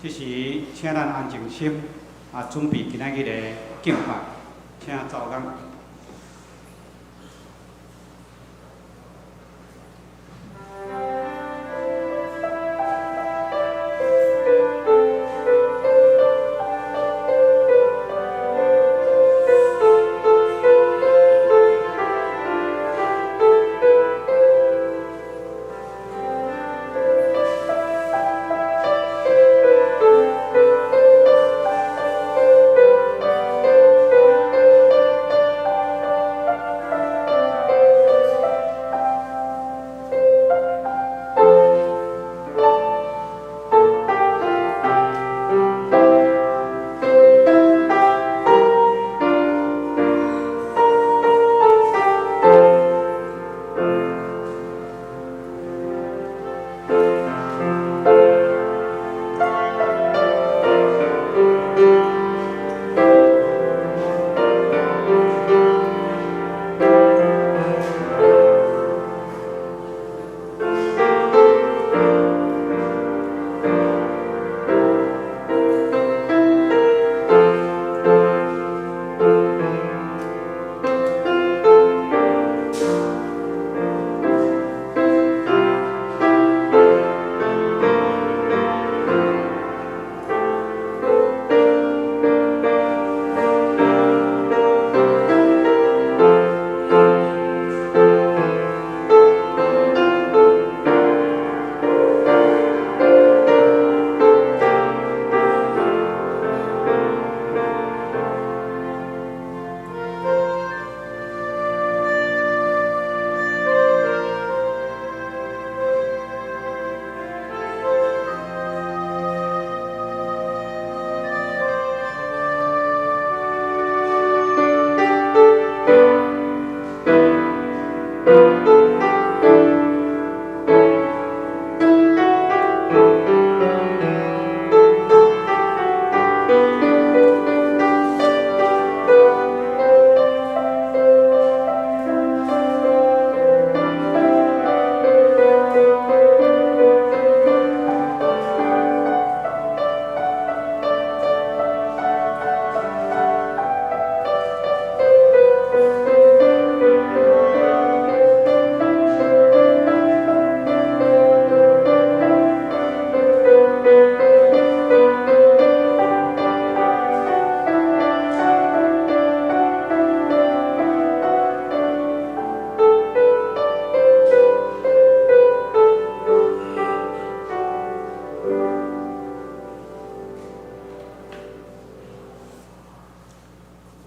这时，请咱安静心，准备今仔日的敬拜，请走工。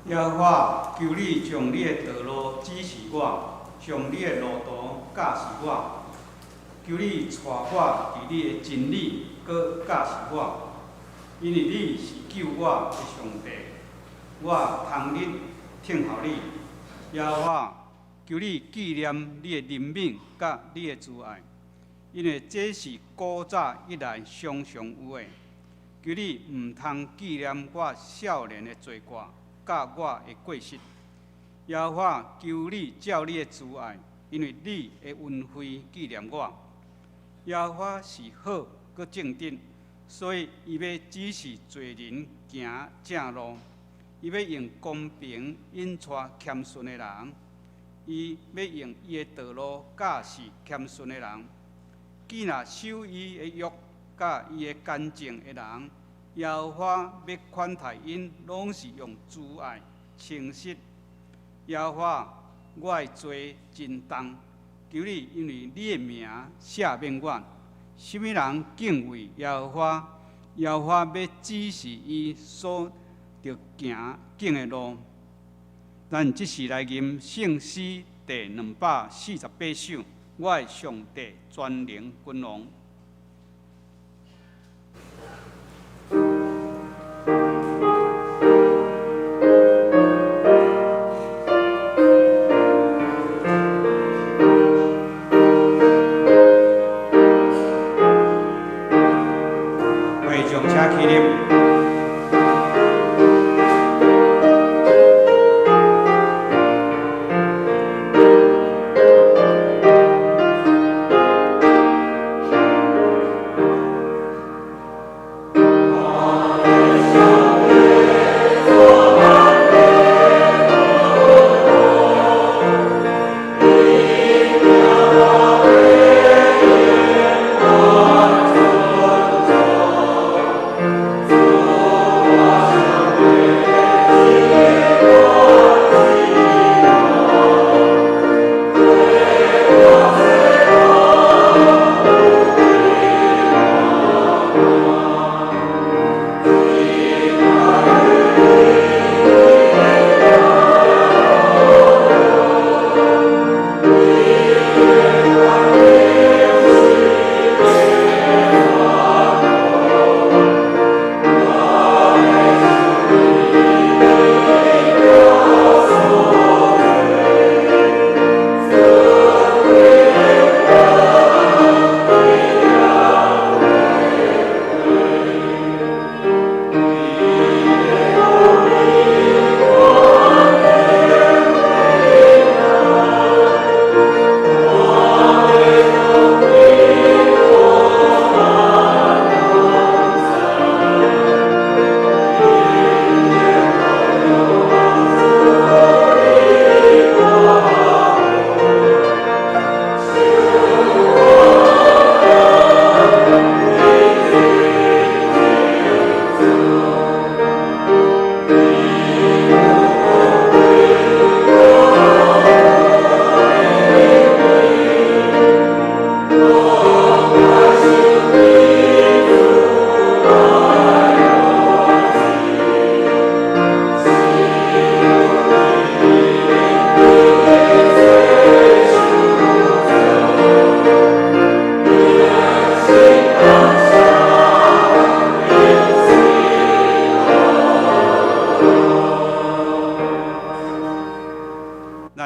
耶和华，求你将你的道路指示我，将你的路途教示我。求你带我伫你的真理，搁教示我，因为你是救我的上帝，我通日听候你。耶和华，求你纪念你的怜悯甲你的慈爱，因为这是古早以来常常有的。求你毋通纪念我少年的罪过，甲我的过失。耶和华，求你照你的慈爱，因为你的恩惠纪念我。耶和华是好，搁正直，所以伊要指示罪人行正路，伊要用公平引带谦顺的人，伊要用伊的道路教示谦顺的人。既若守伊的约，甲伊的干净的人，耶和华要款待因，拢是用慈爱、诚实。耶和华，我的罪真重，求你因为你的名赦免我。什么人敬畏耶和华？耶和华要指示伊所着行的路。咱即时来吟圣诗第248首，我的上帝全能君王。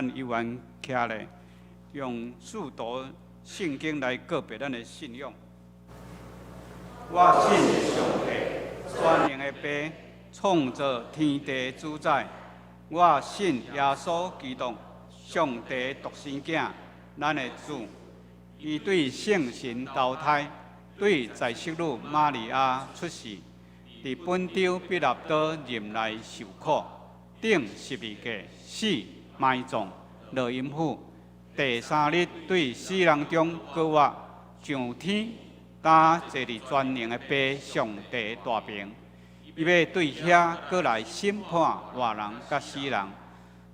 咱有缘徛咧，用数读圣经来告别咱的信仰。我信上帝，全能的爸，创造天地主宰。我信耶稣基督，上帝独生子，咱的主。伊对圣神投胎，对在世女玛利亚出世，伫本州彼拉多任内受苦，顶12架死埋葬，落阴府。第3日对死人中搁活，上天，担坐伫全能的爸上帝大屏。伊要对遐搁来审判活人甲死人。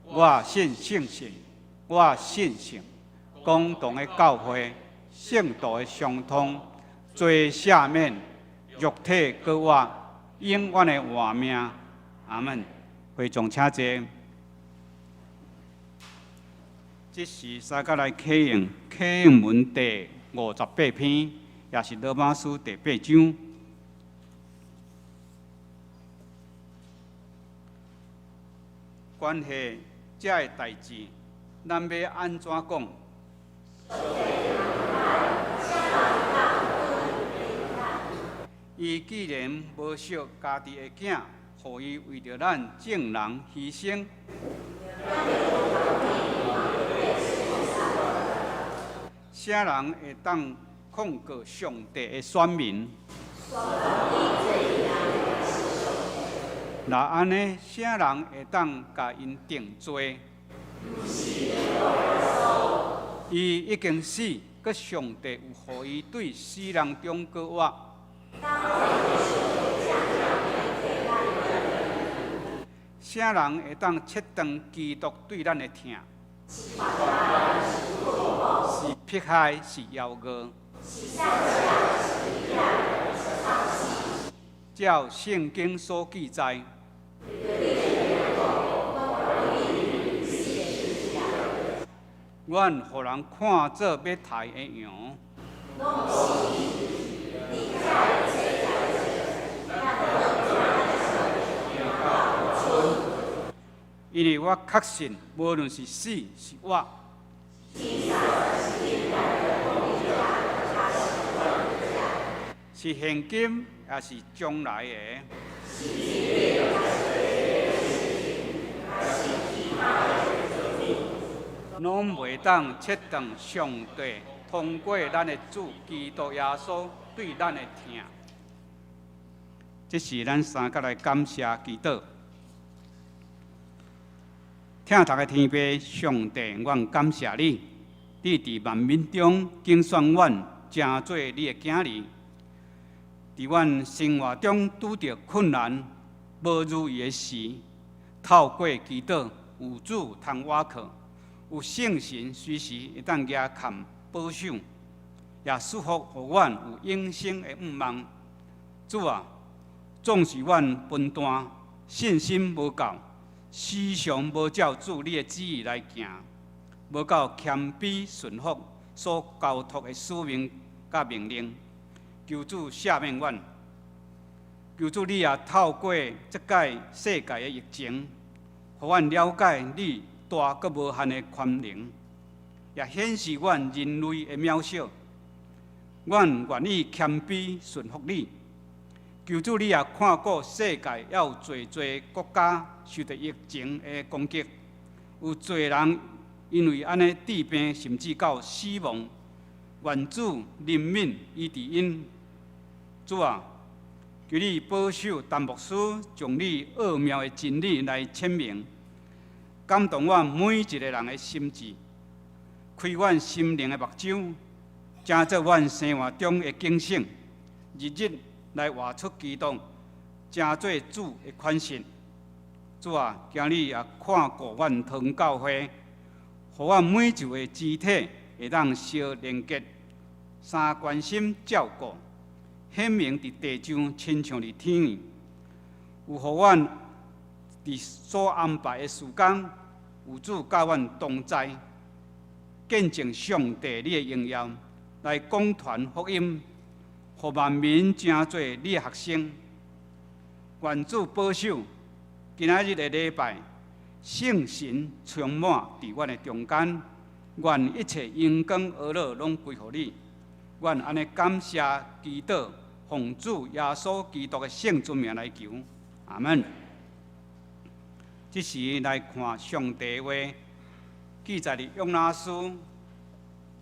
我信圣神，我信圣，共同的教会。圣道的相通，罪赦免，肉体搁活，永远的活命。阿门。会众请坐。这是三甲来启用文第58篇，也是罗马书第8章。关系这个代志，咱要安怎讲？伊既然无惜家己的囝，互伊为着咱众人牺牲，啥人会当控告上帝的选民？若安尼，啥人会当甲因定罪？伊已经死，佮上帝有互伊对死人中搁活。啥人会当切断基督对咱的疼？是迫害，是妖恶。照圣经所记载，阮互人看做要杀的羊。因为我确信，无论是死是活，是现今也是将来的，拢袂当切断上帝通过咱的主基督耶稣对咱的疼。这是咱三甲来感谢祈祷。听读的天父上帝，阮感谢你，你伫万民中拣选阮，成做你的囝儿。伫阮生活中拄着困难、无如意的时，透过祈祷，有主通倚靠，有圣神随时会当举看保守，也祝福互阮有永生的盼望。主啊，总是阮分担，信心无够。时常无照主你的旨意来行，无够谦卑顺服所交托的使命甲命令。求主赦免阮，求主你也透过这届世界的疫情，互阮了解你大阁无限的宽容，也显示阮人类的渺小。阮愿意谦卑顺服你。求主你也看顾世界，也有侪国家受到疫情的攻击，有侪人因为安尼治病，甚至到死亡。愿主怜悯医治因。主啊，求你保守陈牧师，将你奥妙的真理来阐明，感动阮每一个人的心智，开阮心灵的目睭，成做阮生活中的警醒，日日来活出基督，成做主的款式。主啊，今日也看顾阮堂教会，互阮每一位肢体会当相连结，相关心照顾，显明伫地上，亲像伫天。有互阮伫所安排的时间，有主甲阮同在，见证上帝你的荣耀，来广传福音。互万民成做你的学生，愿主保守今仔日的礼拜，圣神充满伫阮的中间，愿一切荣光而乐拢归乎你。愿安尼感谢祈祷，奉主耶稣基督的圣尊名来求，阿门。这时来看上帝话，记载伫约拿书，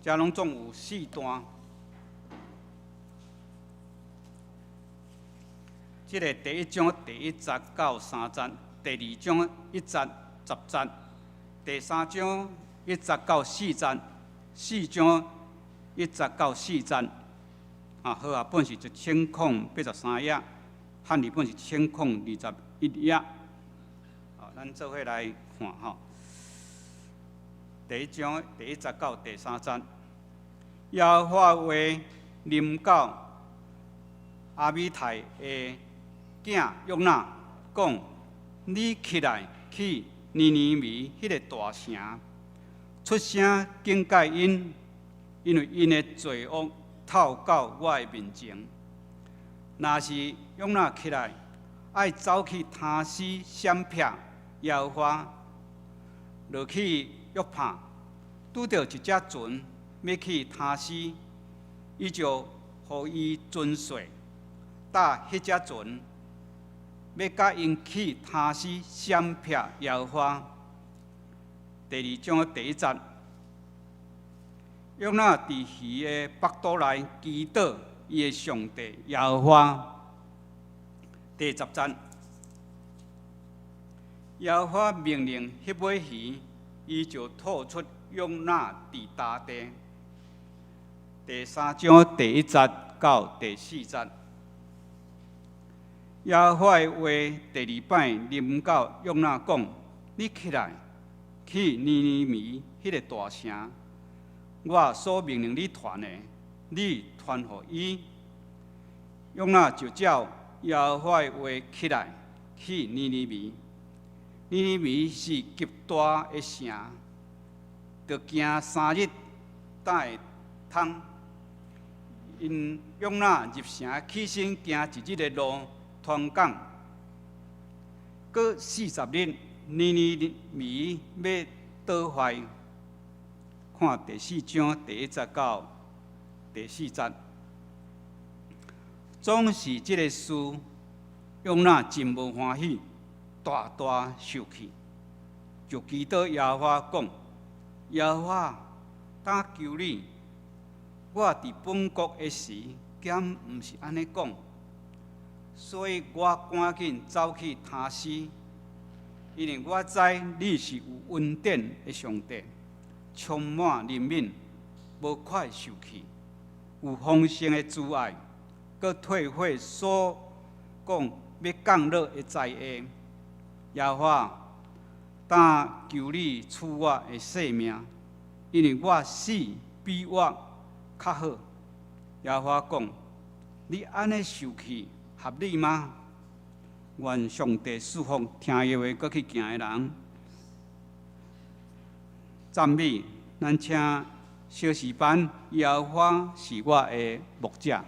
遮拢总有4段。这个第1章第1节到3节，第2章1节10节，第3章1节到4节，4章1节到4节。好啊，本是1083页，汉语本是1021页。好，咱做伙来看吼。第1章第1节到第3节，耶和华话临到阿米太的囝约拿，讲：你起来去尼尼微迄个大城，出声警戒因，因为因的罪恶透到我的面前。若是约拿起来，爱走去他施闪避耶和华，落去约帕，拄到一只船要去他施，伊就予伊船税，搭迄只船。要甲因去他施闪避耶和华。第2章第1节，约拿伫鱼的腹肚内祈祷伊的上帝耶和华。第10节，耶和华命令迄尾鱼，伊就吐出约拿伫大地。第3章第1节到第4节。耶和华的话第2摆临到约拿讲：你起来，去尼尼微迄个大城，我所命令你传的，你传予伊。约拿就照耶和华的话起来，去尼尼微。尼尼微是极大的城，着行3日才会通。因约拿入城起身行1日的路。传讲，过40日，尼尼微要倒坏。看第4章第1节到第4节，总是这个事，约拿真无欢喜，大大受气，就祈祷耶和华讲：耶和华，当求你，我伫本国的时，敢毋是安尼讲？所以我赶紧走去他施，因为我知你是有恩典的上帝，充满怜悯，无快受气，有丰盛的慈爱，佮退回所讲要降落的灾厄。耶和华，但求你赐我的性命，因为我死比我较好。耶和华讲：你安尼受气，合理吗？愿上帝赐福听耶话，搁去行的人。赞美，咱请小诗班，耶和华是我的牧者。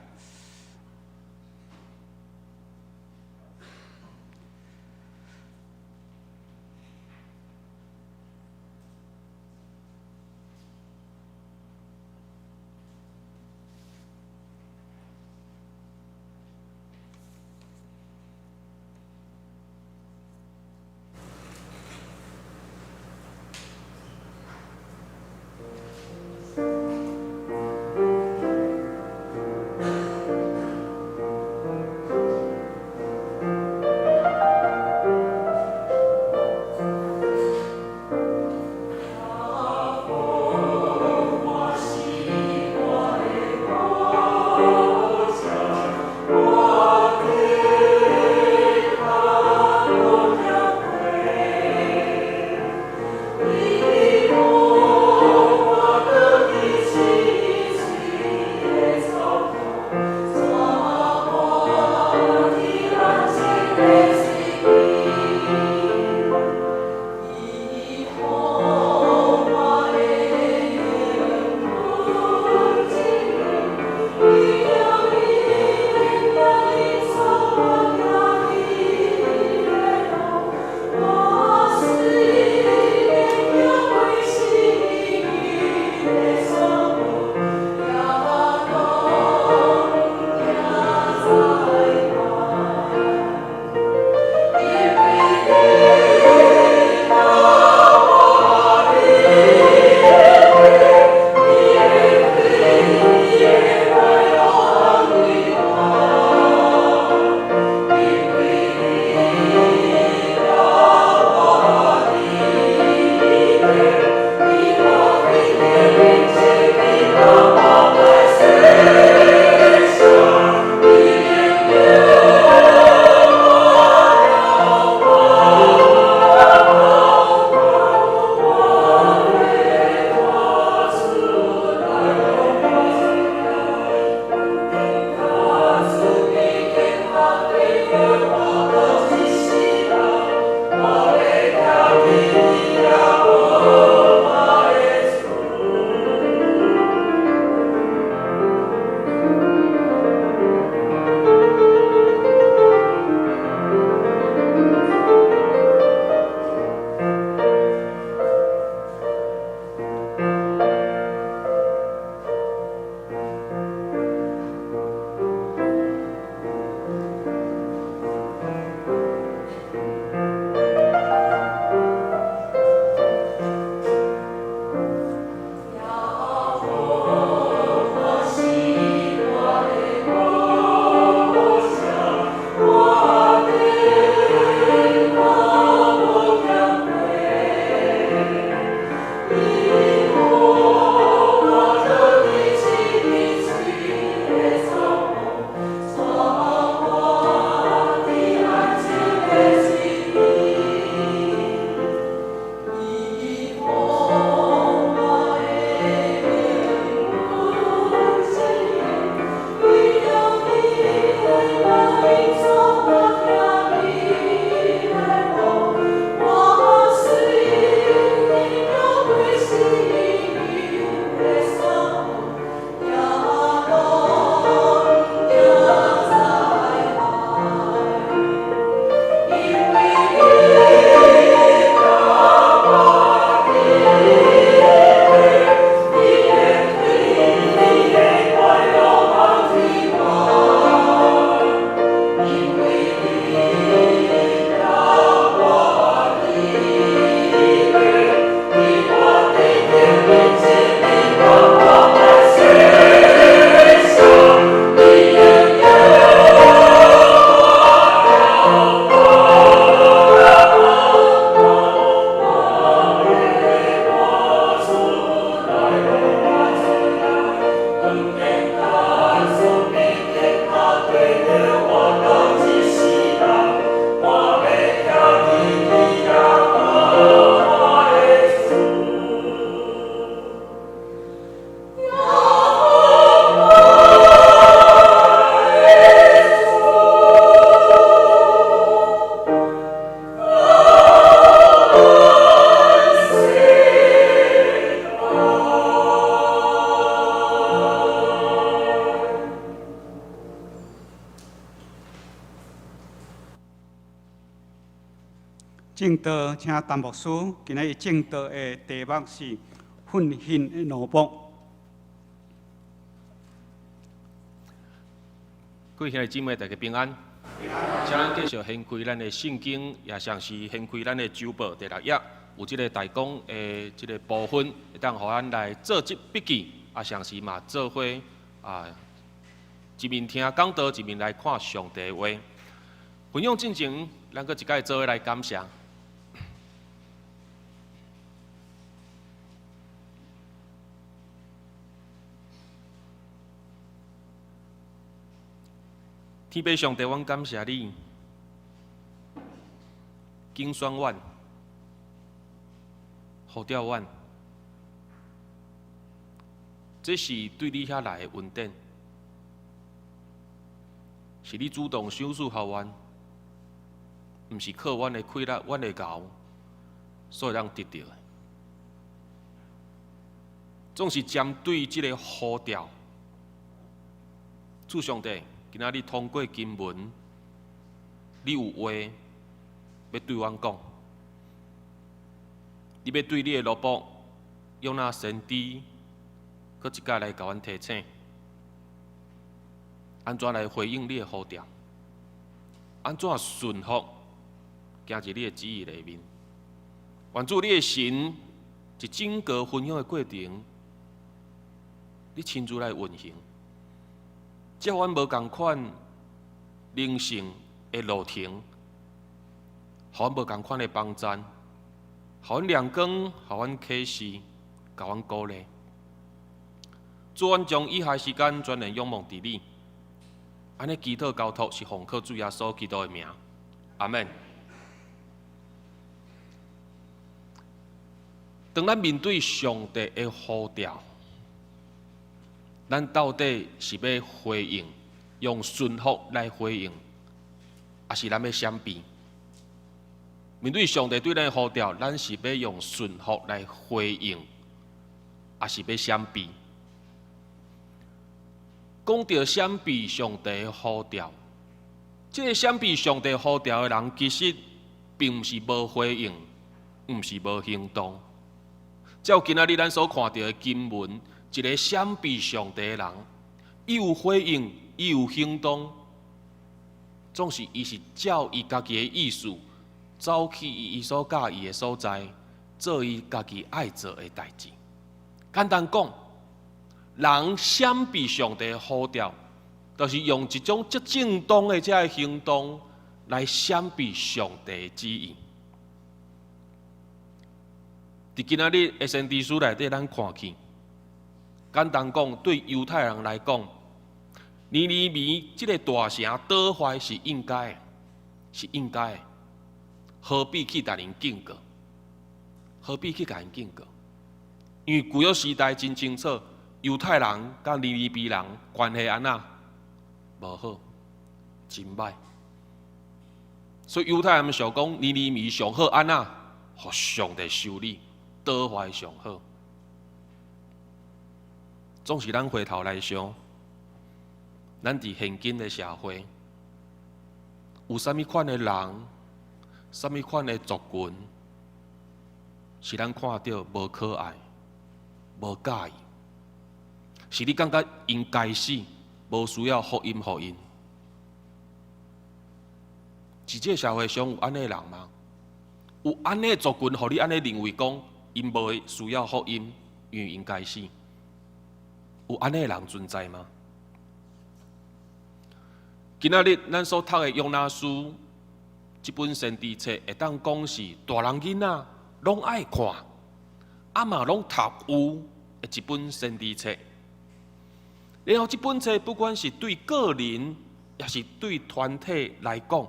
正道，请陈牧师，今日正道的题目是愤恨的奴仆。各位兄弟姊妹，大家平安。请咱继续掀开咱的圣经，也像是掀开咱的周报第6页，有即个大纲的即个部分，会当互咱来做即笔记，也像是嘛做伙一面听讲道，一面来看上帝的话。分享进前，咱搁一摆做伙来感谢。天父上帝，阮感谢你，拣选阮，呼召阮，这是对你遐来的恩典，是你主动赏赐予阮，毋是靠阮的气力、阮的熬，所以咱得到的。总是针对这个呼召，主上帝。今仔日通过经文，你有话要对阮讲，你要对你的奴仆约拿先知，搁一摆来甲阮提醒，安怎来回应你的呼召，安怎顺服行入你的旨意里面。愿主你的神一整个分享的过程，你亲自来运行。照阮无共款灵性的路程，互阮无共款的帮助，互阮亮光，互阮启示，甲阮鼓励。主，阮将以下时间全然仰望伫你，安尼祈祷交托是奉靠主耶稣基督的名，阿门。当咱面对上帝的呼召，咱到底是要回应，用顺服来回应，还是咱要闪避？面对上帝对咱的呼召，咱是要用顺服来回应，还是要闪避？讲到闪避上帝的呼召，这个闪避上帝呼召的人，其实并不是无回应，毋是无行动。照今仔日咱所看到的经文。一个闪避上帝的人，伊有回应，伊有行动，总是伊是照伊家己的意思，走去伊所喜意的所在，做伊家己爱做的代志。简单讲，人闪避上帝的呼召，就是用一种极正当的这行动来闪避上帝的旨意。伫今仔日的先知书内底，咱看去。简单讲，对犹太人来讲，尼尼微这个大城倒坏是应该的，是应该的。何必去甲人警告？何必去甲人警告？因为旧约时代真清楚，犹太人甲尼尼微人关系安那无好，真歹。所以犹太人想讲，尼尼微上好安那，互上帝修理，倒坏上好。总是咱回头来想，咱伫现今的社会，有啥物款的人，啥物款的族群，是咱看到无可爱、无介意，是你感觉应该死，无需要福音互因。是这个社会上有安尼的人吗？有安尼的族群，互你安尼认为讲，因无需要福音，因为应该死。有安尼的人存在吗？今仔日咱所读的约拿书这本先知册，会当讲是大人囡仔拢爱看，嘛拢读有的一本先知册。然后这本册不管是对个人，也是对团体来讲，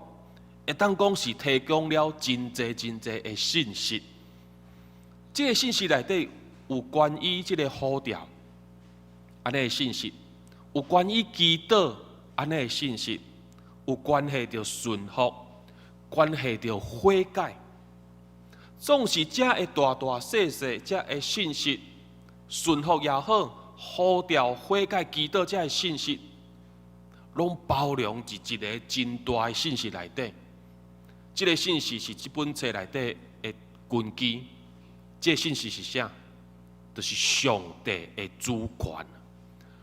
会当讲是提供了真侪的信息。这个信息内底有关于这个呼召。安尼的信息，有关于祈祷安尼的信息，有关系着顺服，关系着悔改，总是这会大细这的信息，顺服也好，呼召悔改祈祷这的信息，拢包容一个真大的信息内底。这个信息是这本册内底的根基。这个信息是啥？就是上帝的主权。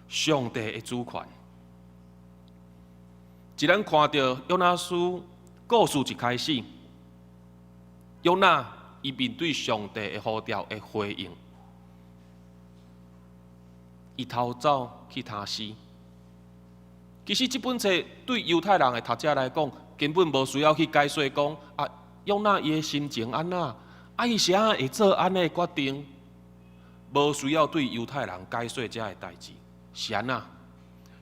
上帝的主权。一咱看到约拿书故事一开始，约拿伊面对上帝的呼召的回应，伊逃走去他施。其实这本册对犹太人的读者来讲，根本无需要去解说讲啊，约拿伊的心情安那，伊啥会做安尼决定，无需要对犹太人解说这个代志，是安那？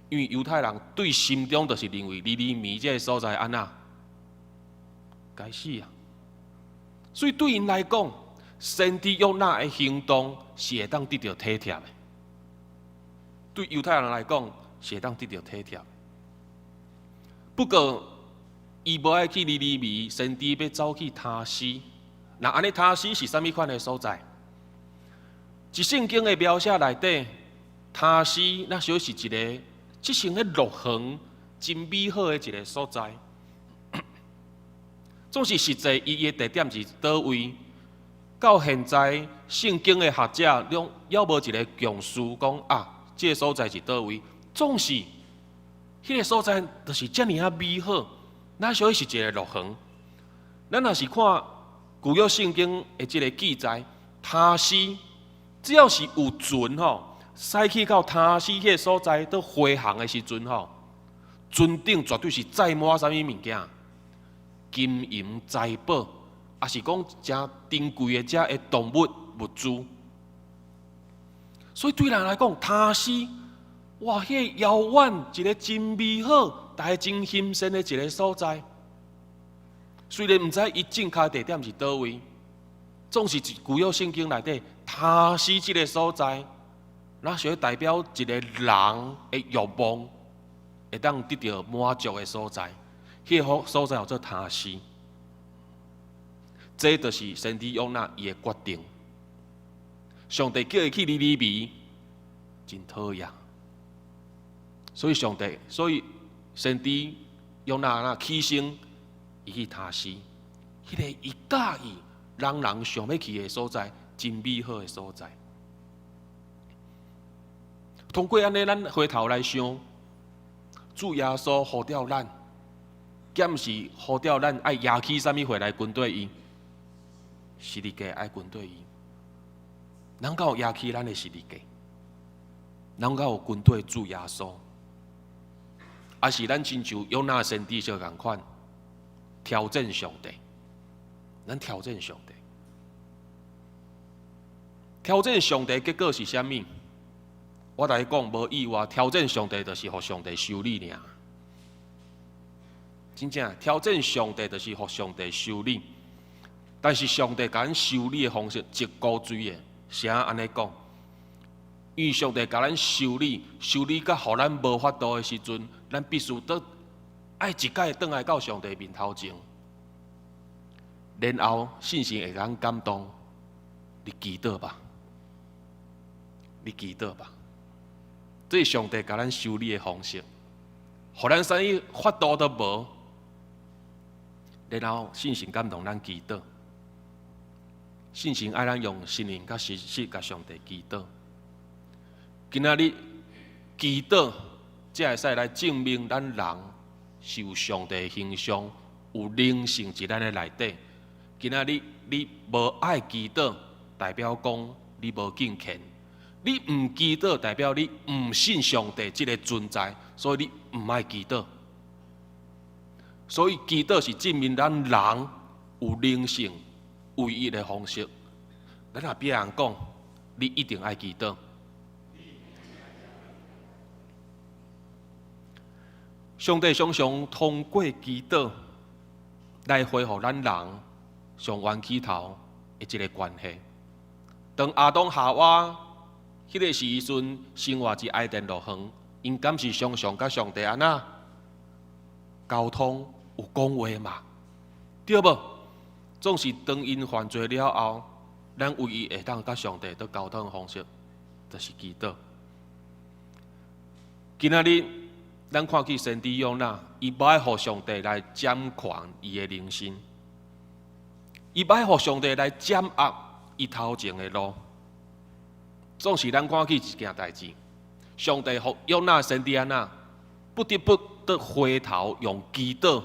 因为犹太人对心中就是认为尼尼微这个所在安那，该死啊！所以对因来讲，先知约拿的行动是会当得到体贴的。对犹太人来讲，是会当得到体贴。不过，伊无爱去尼尼微，先知要走去他施。那安尼他施是啥物款的所在？在圣经的描写内底，他施那小是一个即成迄乐园真美好的一个所在。总是实际伊的地点是倒位？到现在，圣经的学者拢还无一个共识讲啊，这个所在是倒位？总是迄个所在就是遮尔啊美好，那小是一个乐园。咱若是看旧约圣经的这个记载，他施只要是有船吼，驶去到他施迄个所在，到回航的时阵吼，船顶绝对是载满啥物物件，金银财宝，也是讲真珍贵的遮的动物物资。所以对人来讲，他施哇，迄个遥远一个真美好，大家真欣赏的一个所在。虽然毋知伊正确地点是倒位，总是旧约圣经内底他施这个所在，那是代表一个人的欲望会当得到满足的所在。迄个所在叫做他施，这就是先知约拿伊的决定。上帝叫伊去尼尼微，真讨厌。所以先知约拿起身，伊去他施，迄个伊喜意人想要去的所在，真美好的所在。通过安尼，咱回头来想，主耶稣呼召咱，检视呼召咱爱亚起啥物回来军队伊，实力家爱军队伊，人敢有亚起咱的实力家，人敢有军队主耶稣，还是咱亲像约拿先知相共款，挑战上帝，咱挑战上帝。挑战上帝，结果是啥物？我甲你讲，无意外，挑战上帝就是互上帝修理尔。真正挑战上帝就是互上帝修理，但是上帝甲咱修理的方式一高水的，啥安尼讲？因为上帝甲咱修理到互咱无法度的时阵，咱必须得爱一摆倒来到上帝面头前，然后信心会咱感动，你祈祷吧。你祈祷吧，这是上帝甲咱修理的方式，互咱啥物法度都无，然后信心感动咱祈祷，信心爱咱用心灵甲实际甲上帝祈祷。今仔日祈祷，才会使来证明咱人受上帝的形象，有灵性在咱的内底。今仔日你无爱祈祷，代表讲你无敬虔。你唔祈祷，代表你唔信上帝这个存在，所以你唔爱祈祷。所以祈祷是证明咱人有灵性唯一的方式。咱若别人讲，你一定爱祈祷。上帝常常通过祈祷来恢复咱人上源起头的这个关系。当亚当夏娃迄个时阵，生活伫爱甸乐园，因敢是常常甲上帝安那沟通有讲话嘛？对无？总是当因犯罪了后，咱唯一会当甲上帝得沟通的方式，就是祈祷。今仔日咱看去先知约拿，伊无爱互上帝来掌权伊的人生，伊歹互上帝来掌握伊头前的路。总是咱看起一件代志，上帝互约拿先知安那不得不得回头用祈祷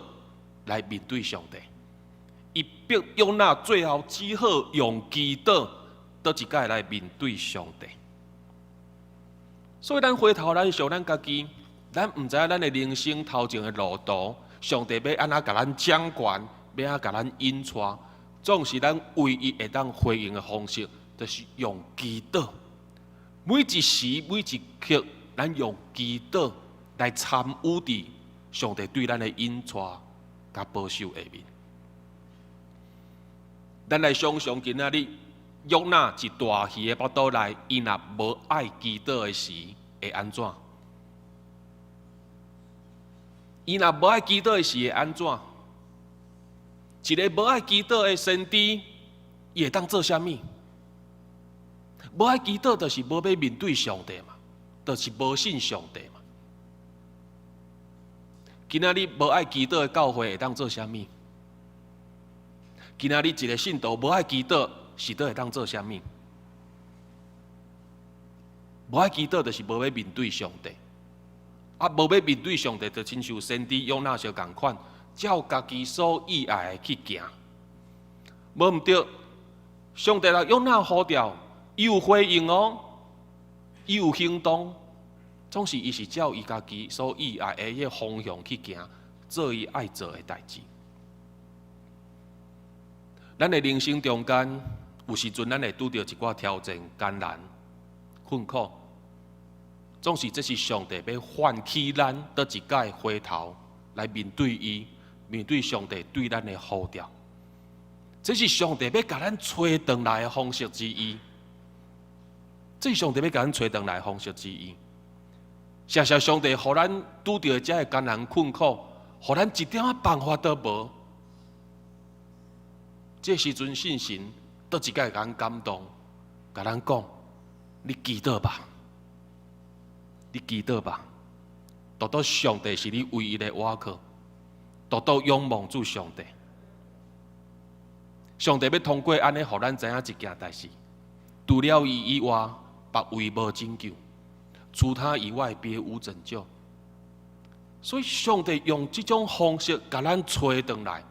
来面对上帝。伊逼约拿最后只好用祈祷，倒一摆来面对上帝。所以咱回头来想咱家己，咱毋知影咱的人生头前的路途，上帝要安怎甲咱掌权，要安怎甲咱引带，总是咱唯一会当回应的方式，就是用祈祷。每一时每一刻，咱用祈祷来参与伫上帝对咱的引带甲保守下面。咱来想想今仔日约拿一大鱼的腹肚内，伊若无爱祈祷的时，会安怎？伊若无爱祈祷的时，会安怎？一个无爱祈祷的先知，伊会当做啥物？无爱祈祷，就是无要面对上帝嘛，就是无信上帝嘛。今仔日无爱祈祷的教会会当做啥物？今仔日一个信徒无爱祈祷，是倒会当做啥物？无爱祈祷，就是无要面对上帝。啊，无要面对上帝，就亲像先知约拿相共款，照家己所意爱的去行。无毋对，上帝来约拿呼召，伊有回应哦，伊有行动，总是伊是照伊家己所意爱的迄个方向去行，做伊爱做的代志。咱的人生中间，有时阵咱会拄到一寡挑战、艰难、困苦，总是这是上帝要唤起咱倒一摆回头来面对伊，面对上帝对咱的呼召。这是上帝要甲咱找回来的方式之一。这是上帝要甲咱找回来的方式之一。谢谢上帝，互咱拄到这艰难困苦，互咱一点仔办法都无。这时阵信心倒一摆甲咱感动，甲咱讲：你祈祷吧，你祈祷吧，独独上帝是你唯一的依靠，独独仰望主上帝。上帝要通过安尼，互咱知影一件代志：除了伊以外，别位无拯救；除他以外，别无拯救。所以，上帝用这种方式甲咱找回来。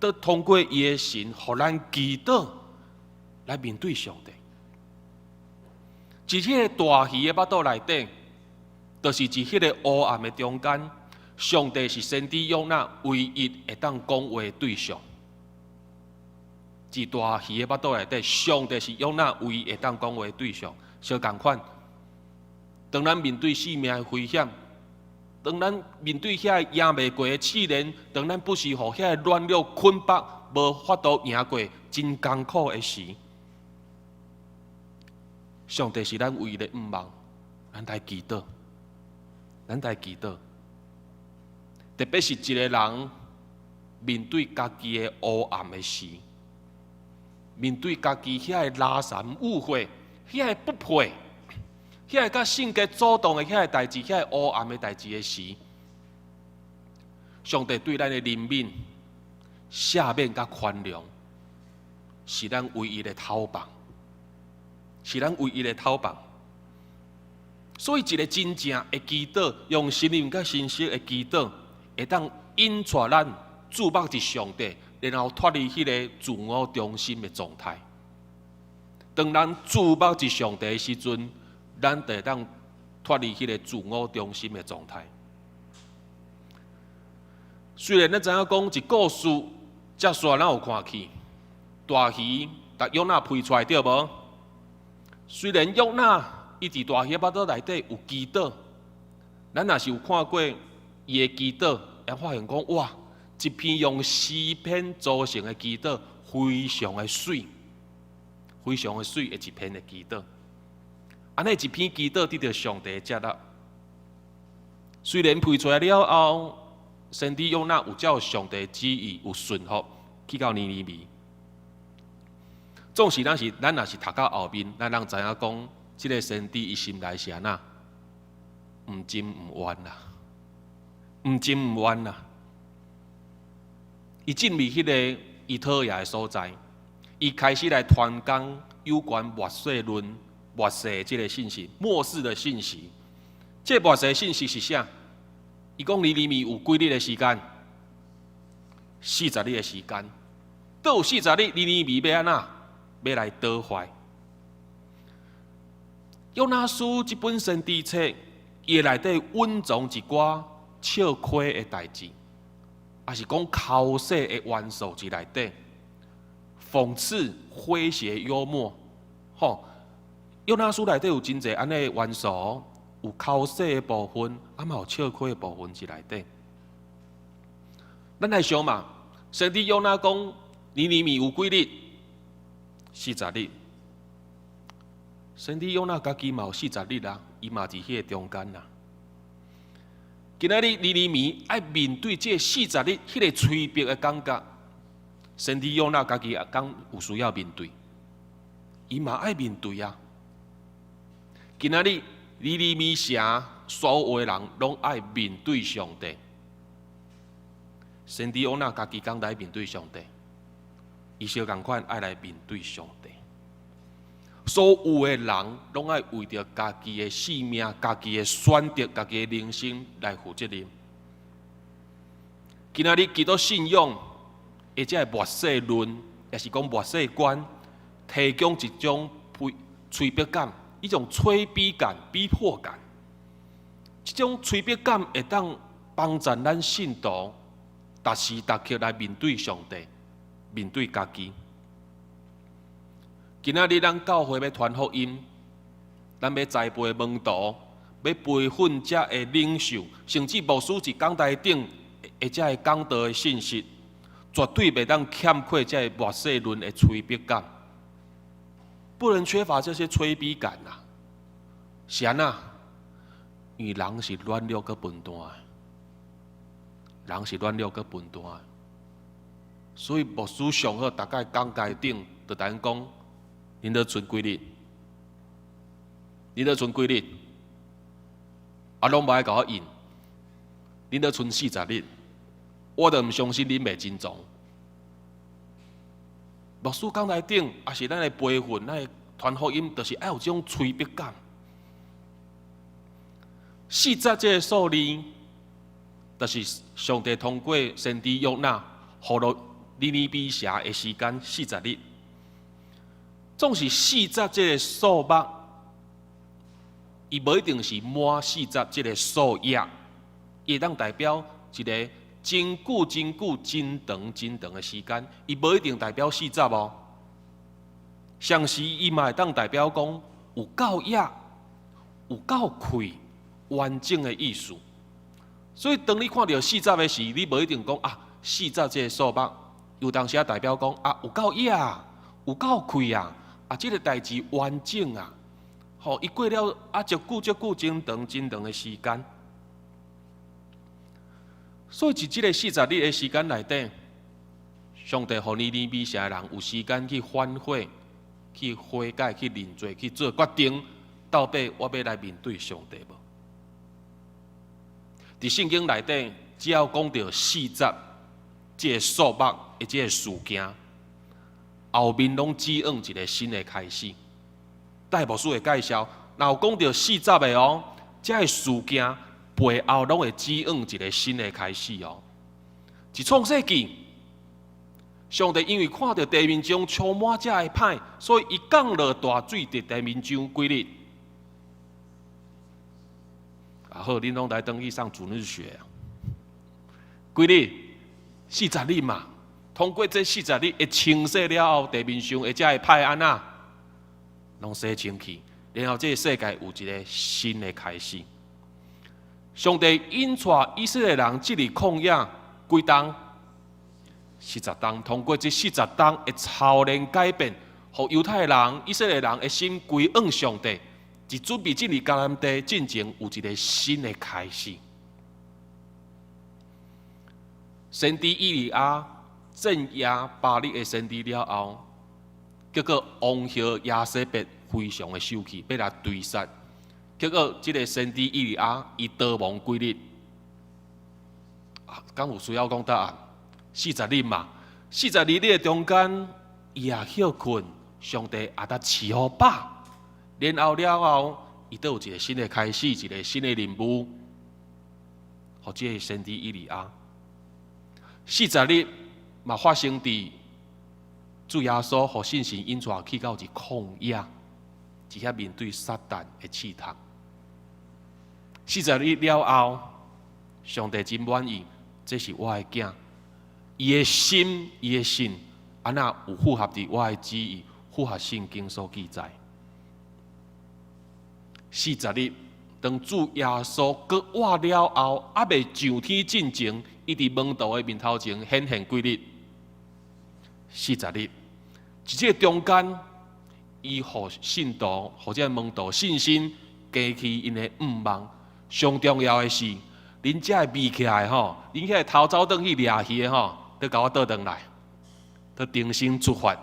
都通过伊的神，互咱祈祷来面对上帝。伫迄个大鱼的腹肚内底，就是伫迄个黑暗的中间，上帝是先知约拿唯一会当讲话的对象。伫大鱼的腹肚内底，上帝是约拿唯一会当讲话的对象。相共款，当咱面对生命的危险。当咱面对遐个赢袂过的试炼，当咱不是互遐个软弱捆绑，无法度赢过真艰苦的时，上帝是咱唯一的盼望，咱来祈祷，咱来祈祷。特别是一个人面对家己的黑暗的时，面对家己遐个拉残误会，遐个不配。遐个甲性格主动的遐个代志，遐个黑暗的代志的时，上帝对咱的怜悯、赦免甲宽容，是咱唯一的头棒，是咱唯一的头棒。所以，一个真正的祈祷，用信任甲信息的祈祷，会当引带咱注目伫上帝，然后脱离迄个自我中心的状态。当咱注目伫上帝的时阵，咱就会当脱离迄个自我中心的状态。虽然咱知影讲一故事，遮煞咱有看去，大鱼把约拿推出来对无？虽然约拿伊伫大鱼腹肚内底有祈祷，咱若是有看过伊的祈祷，会发现讲哇，一篇用诗篇组成的祈祷，非常的水，非常的水的一篇的祈祷。安尼一篇祈祷得到上帝的接纳，虽然配出来了后，先知约拿有照上帝的旨意有顺服去到尼尼微。总是咱若是读到后面，咱人知影讲，这个先知伊心内是安那，毋真毋冤啦，毋真毋冤啦。伊进入迄个伊讨厌的所在，伊开始来传讲有关末世论、末世的这个信息、末世的信息。这末世的信息是啥？伊讲尼尼微有几日的时间？40日的时间。倒有40日，尼尼微要安怎？要来倒坏。约拿书这本先知册，伊内底蕴藏一寡笑亏的代志，也是讲口舌的元素伫内底，讽刺、诙谐、幽默，吼。约拿书内底有真侪安尼的元素，有口舌的部分，嘛有笑亏的部分伫内底。咱来想嘛，先知约拿讲，尼尼微有几日？40日。先知约拿家己嘛有40日啦，伊嘛伫迄个中间啦。今仔日尼尼微爱面对这40日迄个催逼的感觉，先知约拿家己也讲有需要面对，伊嘛爱面对啊。今仔日尼尼微城所有的人拢爱面对上帝，先知约拿家己讲来面对上帝，伊相共款爱来面对上帝。所有的人拢爱为着家己的性命、家己的选择、家己的人生来负责任。今仔日基督信仰，或者末世论，也是讲末世观，提供一种催逼感，一种催逼感、逼迫感。这种催逼感会当帮助咱信徒，逐时逐刻来面对上帝，面对家己。今仔日咱教会要传福音，咱要栽培门徒，要培训遮的领袖，甚至牧师一讲台顶，或者会讲道的信息，绝对袂当欠缺遮末世论的催逼感，不能缺乏这些催逼感呐。是安那？因为人是软弱佮笨蛋的，人是软弱佮笨蛋的，所以牧师上好，大概讲台顶就等讲。恁都存几日？恁都存几日？拢无爱甲我应。恁都存40日，我都毋相信恁袂真重。牧师讲台顶，也是咱的培训，咱的传福音，就是爱有这种催逼感。40这个数字，就是上帝通过先知约拿，予落尼尼微城的时间40日。总是40这个数目，伊无一定是满40这个数页，伊会当代表一个真久、真久、真长、真长的时间，伊无一定代表40哦。上时伊嘛会当代表讲有够页、有够开、完整的意思。所以当你看到40的时，你无一定讲啊40这个数目，有当时啊代表讲啊有够页、有够开啊。这个代志完整啊，伊过了足久、真长的时间。所以伫这个40日的时间内底，上帝予尼尼微城的人有时间去反悔、去悔改、去认罪、去做决定，到底我要来面对上帝无？伫圣经内底，只要讲到40这个数目的这个事件。后面拢指引一个新的开始。戴牧师会介绍，若有讲到40的哦，这个事件背后拢会指引一个新的开始哦。一创世纪，上帝因为看到地面上充满这个歹，所以伊降落大水伫地面上几日。好，恁拢来登去上主日学啊？几日？40日嘛。通过这40日，会清洗了后，地面上会才会歹安那，拢洗清去，然后这个世界有一个新的开始。上帝引带以色列人进入旷野几冬？40冬。通过这40冬的超然改变，互犹太人、以色列人的心归向上帝，就准备进入迦南地进前有一个新的开始。先知以利亚镇压巴力的先知了后，结果王后亚西别非常的生气，要来追杀。结果这个先知以利亚伊逃亡几日？敢有需要讲答案？40日嘛，40日的中间，伊也休困，上帝也得赐福饱，然后，伊都有一个新的开始，一个新的任务，互这个先知以利亚。40日嘛发生伫主耶稣互信心引带去到一旷野，一遐面对撒旦的试探。40日了后，上帝真满意，这是我的囝，伊的心，安那有符合伫我的旨意，符合圣经所记载。40日，当主耶稣搁活了后，还未上天进前，伊伫门徒的面头前显现几日。40日，伫这中间，伊互信徒、互这门徒信心加起因的毋忘。上重要的是，恁遮会眯起来吼，恁遐头走转去掠鱼的吼，都甲我倒转来，都重新出发，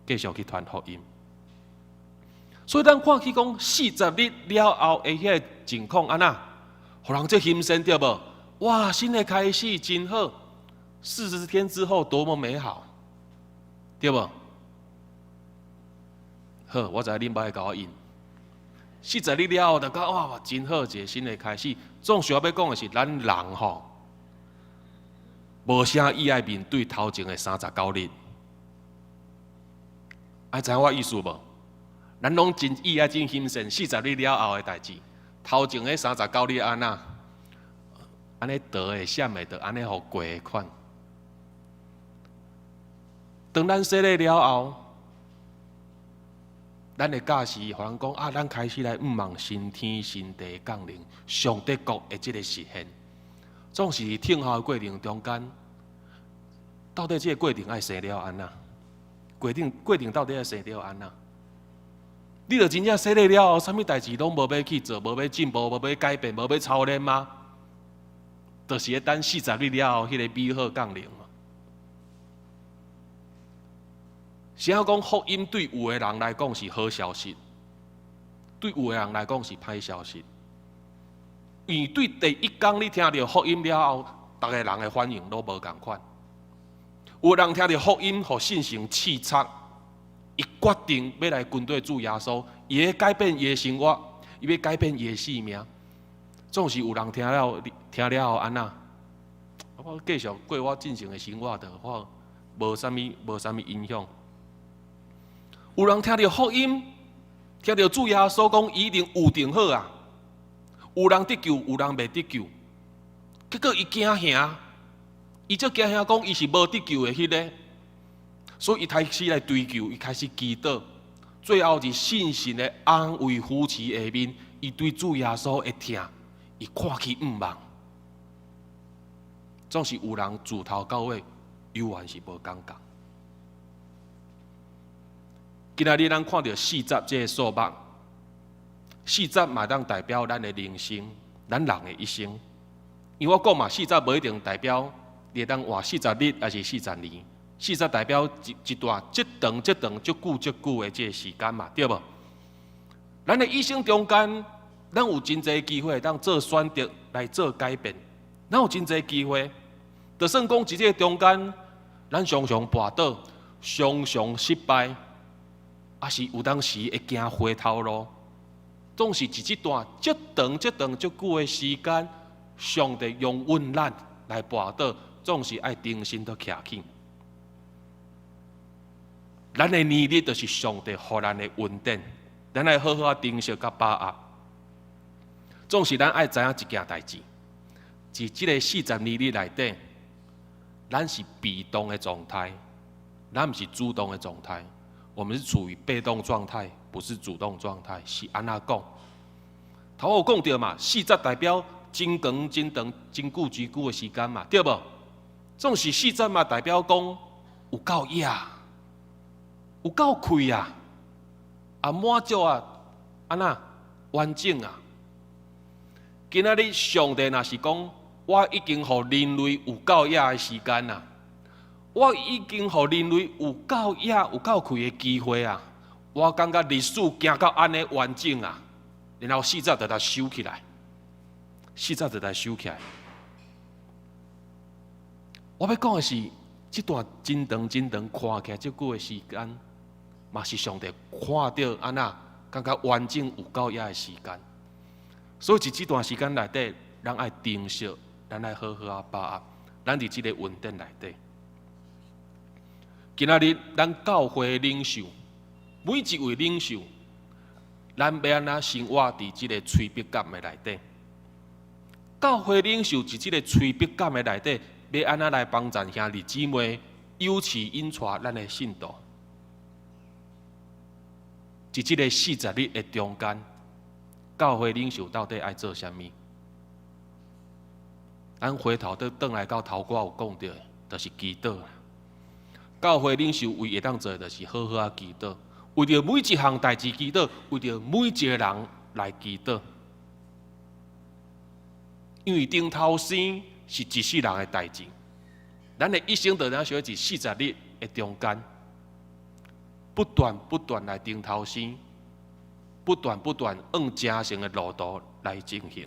继续去传福音。所以咱看起讲40日了后的迄个情况安那，互人这心生对无？哇，新的开始真好，40天之后多么美好，对无？好，我知恁爸会甲我应。40日了后，就讲哇，真好一个新的开始。总想要讲的是，咱人吼，无啥意爱面对头前的39日。爱知影我意思无？咱拢真意爱真欣赏40日了后的代志。头前的39日安那，安尼得的、闪的，就安尼互过的款。当咱洗礼了后，咱的假使，互人讲啊，咱开始来毋忘新天新地降临，上帝国的这个实现。总是听候的过程中间，到底这个过程爱生了安那？过程到底爱生了安那？你著真正洗礼了后，啥物代志拢无要去做，无要进步，无要改变，无要操练吗？就是咧等40日了后，迄个美好降临嘛。谁讲福音对有的人来讲是好消息，对有的人来讲是歹消息？因为对第一天你听到福音了后，逐个人的反应都无同款。有人听到福音，互信心刺激。伊决定要来跟对主耶稣，伊要改变伊的生活，伊要改变伊的性命。总是有人听了后安那，我继续过我正常的生活，就我无啥物影响。有人听到福音，听到主耶稣讲一定有定好啊，有人得救，有人未得救，结果伊惊吓，伊就惊吓讲伊是无得救的迄个。所以，伊开始来追求，伊开始祈祷，最后是信心的安慰扶持下面，伊对主耶稣的疼，伊看起毋忘。总是有人自头到尾，永远是无感觉。今仔日咱看到40这个数目，40嘛当代表咱的人生，咱人的一生。因为我讲嘛，40无一定代表你当活40日还是40年。40代表一段这长足久的这个时间嘛，对无？咱的一生中间，咱有真侪机会当做选择来做改变，咱有真侪机会。就算讲伫这中间，咱常常跋倒，常常失败，也是有当时会行回头路。总是一段足长足久的时间，上帝用阮咱来跋倒，总是爱重新都徛起。咱的年日就是上帝予咱的恩典，咱爱好好珍惜甲把握。总是咱爱知影一件代志，在这个42日内底，咱是被动的状态，咱不是主动的状态，我们是处于被动状态，不是主动状态。是安那讲？头有讲到嘛，40代表真长、真长、真久的时间嘛，对无？总是40嘛，代表讲有够野。有够开啊，满足啊，安那完整啊。今仔日上帝若是讲，我已经互人类有够野的时间啊，我已经互人类有够野、有够开的机会啊。我感觉历史行到安尼完整啊，然后40就来收起来，40就来收起来。我要讲的是，这段真长真长看起来这久的时间，嘛是上帝看到安那感觉完整有够遐的时间。所以伫这段时间内底，咱爱珍惜，咱爱好好啊把握，咱伫这个稳定内底。今仔日咱教会领袖，每一位领袖，咱要安怎生活伫这个催逼感的内底？教会领袖伫这个催逼感的内底，要安怎来帮助兄弟姊妹友持引带咱的信徒？伫这个40日的中间，教会领袖到底爱做啥物？咱回头倒来到头歌有讲到的，就是祈祷。教会领袖唯会当做的，就是好好啊祈祷，为着每一项代志祈祷，为着每一个人来祈祷。因为顶头生是一世人的代志，咱的一生就咱小在40日的中间，不断来顶头生，不断按正常的路途来进行。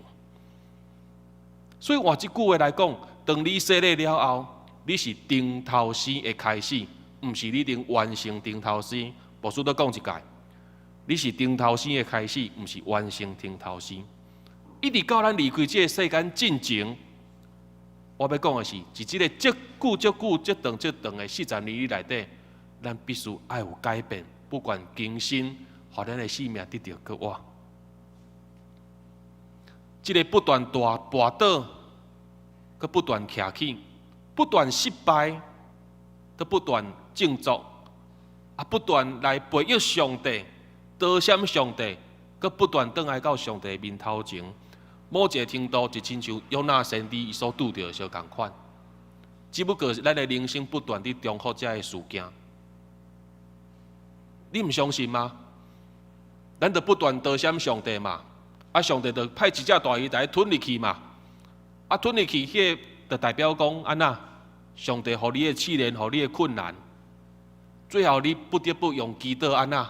所以换一句话来讲，当你洗礼了后，你是顶头生的开始，毋是你能完成顶头生。牧师再讲一届，你是顶头生的开始，毋是完成顶头生。一直到咱离开这个世间进前，我要讲的是，伫这个足久、足长的40年里内底，咱必须爱有改变，不管更新，互咱的生命得到搁活。这个不断跋倒，佮不断徛起，不断失败，佮不断振作，不断来培育上帝，得闪上帝，佮不断倒来到上帝面头前。某一个程度，就亲像约拿先知所拄到的相共款。只不过咱的人生不断地重复这个事件，你唔相信吗？咱就不断得闪上帝嘛，上帝就派一只大鱼来吞入去嘛，吞入去，迄个就代表讲安那，上帝互你的试炼，互你的困难，最后你不得不用祈祷安那，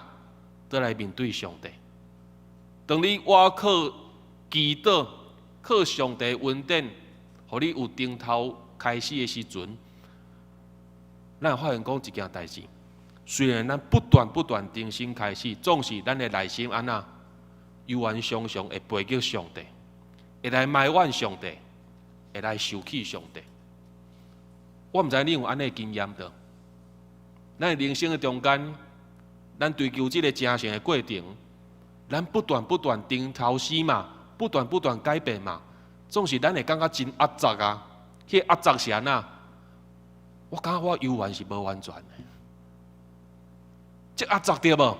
再来面对上帝。当你我靠祈祷，靠上帝恩典，互你有顶头开始的时阵，咱会发现讲一件代志。虽然咱不断重新开始，总是咱的内心安那，犹原常常会背逆上帝，会来埋怨上帝，会来受气上帝。我毋知你有安尼经验的？咱的人生的中间，咱追求这个正常的过程，咱不断顶头思嘛。不断改变嘛，总是咱会感觉真压榨啊！迄压榨是安那？我感觉我犹原是无完全的，这压榨对无？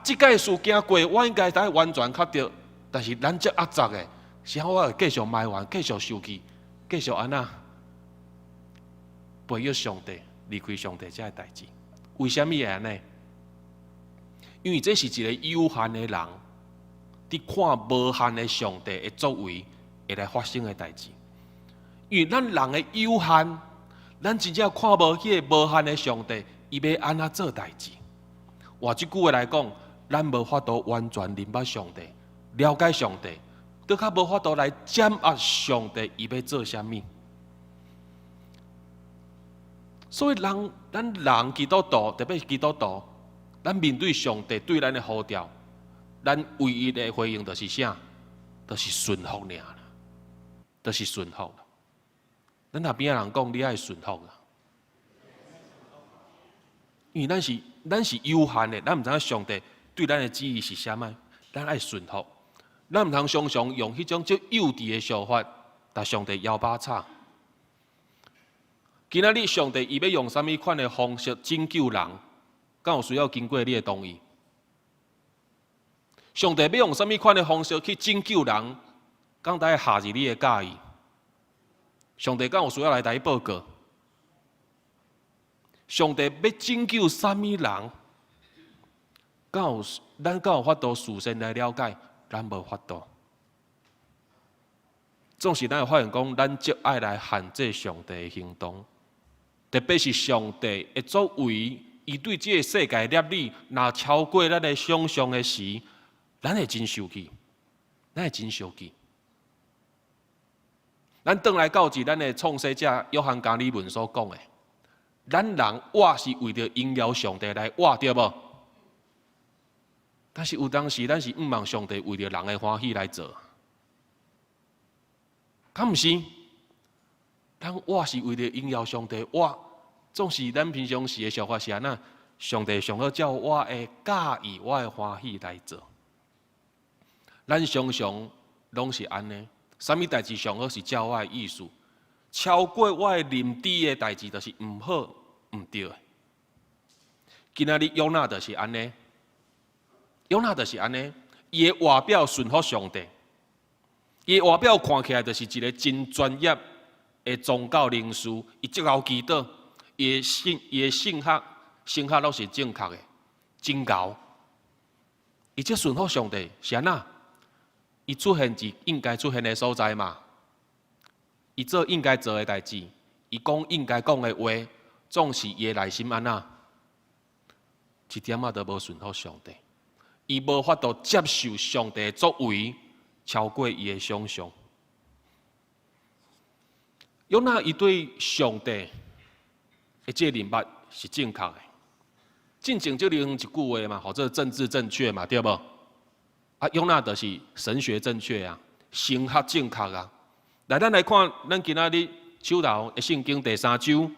即个事件过，我应该才完全确定，但是咱这压榨的，是我会继续埋怨，继续受气，继续安那背逆上帝，离开上帝这个代志。为什么会安尼？因为这是一个有限的人。伫看无限的上帝的作为会来发生的代志，因为咱人的有限，咱真正看无迄个无限的上帝，伊要安怎做代志？换一句话来讲，咱无法度完全明白上帝、了解上帝，都较无法度来掌握上帝伊要做啥物。所以咱人基督徒，特别是基督徒，咱面对上帝对咱的呼召。咱唯一的回应就是啥？就是顺服尔啦，就是顺服啦。咱那边的人讲，你爱顺服啦，因为咱是有限的，咱唔知影上帝对咱的旨意是啥物，咱爱顺服。咱唔通常常用迄种最幼稚的想法，但上帝摇把叉。今仔日上帝伊要用啥物款的方式拯救人，敢有需要经过你的同意？上帝要用什么款的方式去拯救人？敢会下入你的介意？上帝敢有需要来台报告？上帝要拯救什么人？咱敢有法度事先来了解？咱无法度。总是咱会发现讲，咱就爱来限制上帝的行动，特别是上帝的作为，伊对这个世界业力，若超过咱的想象的时。咱会真生气，咱会真生气。咱转来到咱的创世者约翰加里文所讲的，咱人活是为着荣耀上帝来活，对无？但是有当时咱是毋望上帝为着人的欢喜来做，敢毋是？咱活是为着荣耀上帝活，总是咱平常时的想法是安那？上帝上好照我的介意、我的欢喜来做。咱常常拢是安尼，啥物代志上好是照我的意思，超过我的认知的代志，就是毋好、毋对的。今仔日约拿就是安尼，约拿就是安尼，伊的外表顺服上帝，伊的外表看起来就是一个真专业的宗教人士，伊足够祈祷，伊的性格拢是正确的，真高。伊即顺服上帝是安那？伊出现是应该出现的所在嘛？伊做应该做的代志，伊讲应该讲的话，总是伊的内心安那？一点仔都无顺服上帝，伊无法度接受上帝的作为超过伊的想象。约拿伊对上帝的这认捌是正确的。进前就用一句话嘛，或者政治正确嘛，对无？啊，约拿就是神学正确啊，神学正确啊。来，咱来看咱今仔日手头的圣经第3章，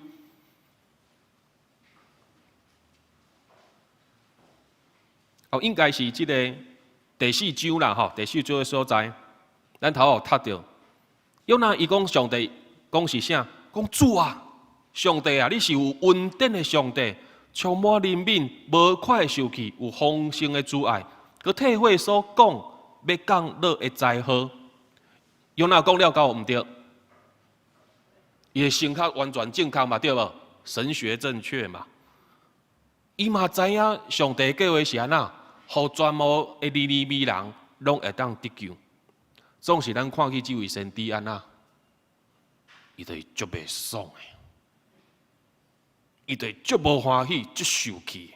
应该是这个第4章啦，吼，第4章的所在，咱头有读到。约拿伊讲上帝讲是啥？讲主啊，上帝啊，你是有恩典的上帝。充满怜悯，无快受气，有丰盛的主爱，佮体会所讲要讲落的灾祸。约拿讲了够毋对？伊的性格完全正确嘛，对无？神学正确嘛？伊嘛知影上帝计划是安那，互全部的尼尼微人拢会当得救。总是咱看去这位先知安那，伊就足袂爽的。伊就足无欢喜，足受气。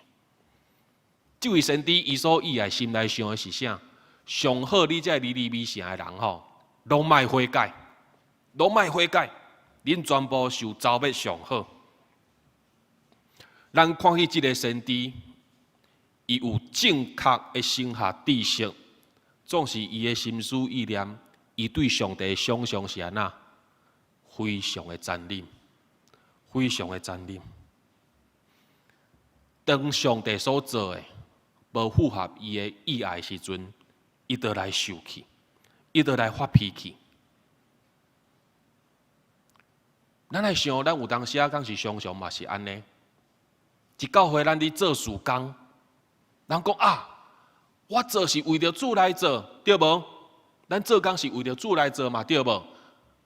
这位先知伊所以来心内想的是啥？上好你这尼尼微城的人吼，拢莫悔改，拢莫悔改，恁全部受遭灭上好。咱看去这个先知，伊有正确的神学知识，总是伊的心思意念，伊对上帝的想象是安那？非常的残忍，非常的残忍。当上帝所做的无符合伊的意爱时阵，伊就来受气，伊就来发脾气。咱来想，咱有当时讲是常常嘛是安尼。一到会咱伫做事工，人讲啊，我做是为着主来做，对无？咱做工是为着主来做嘛，对无？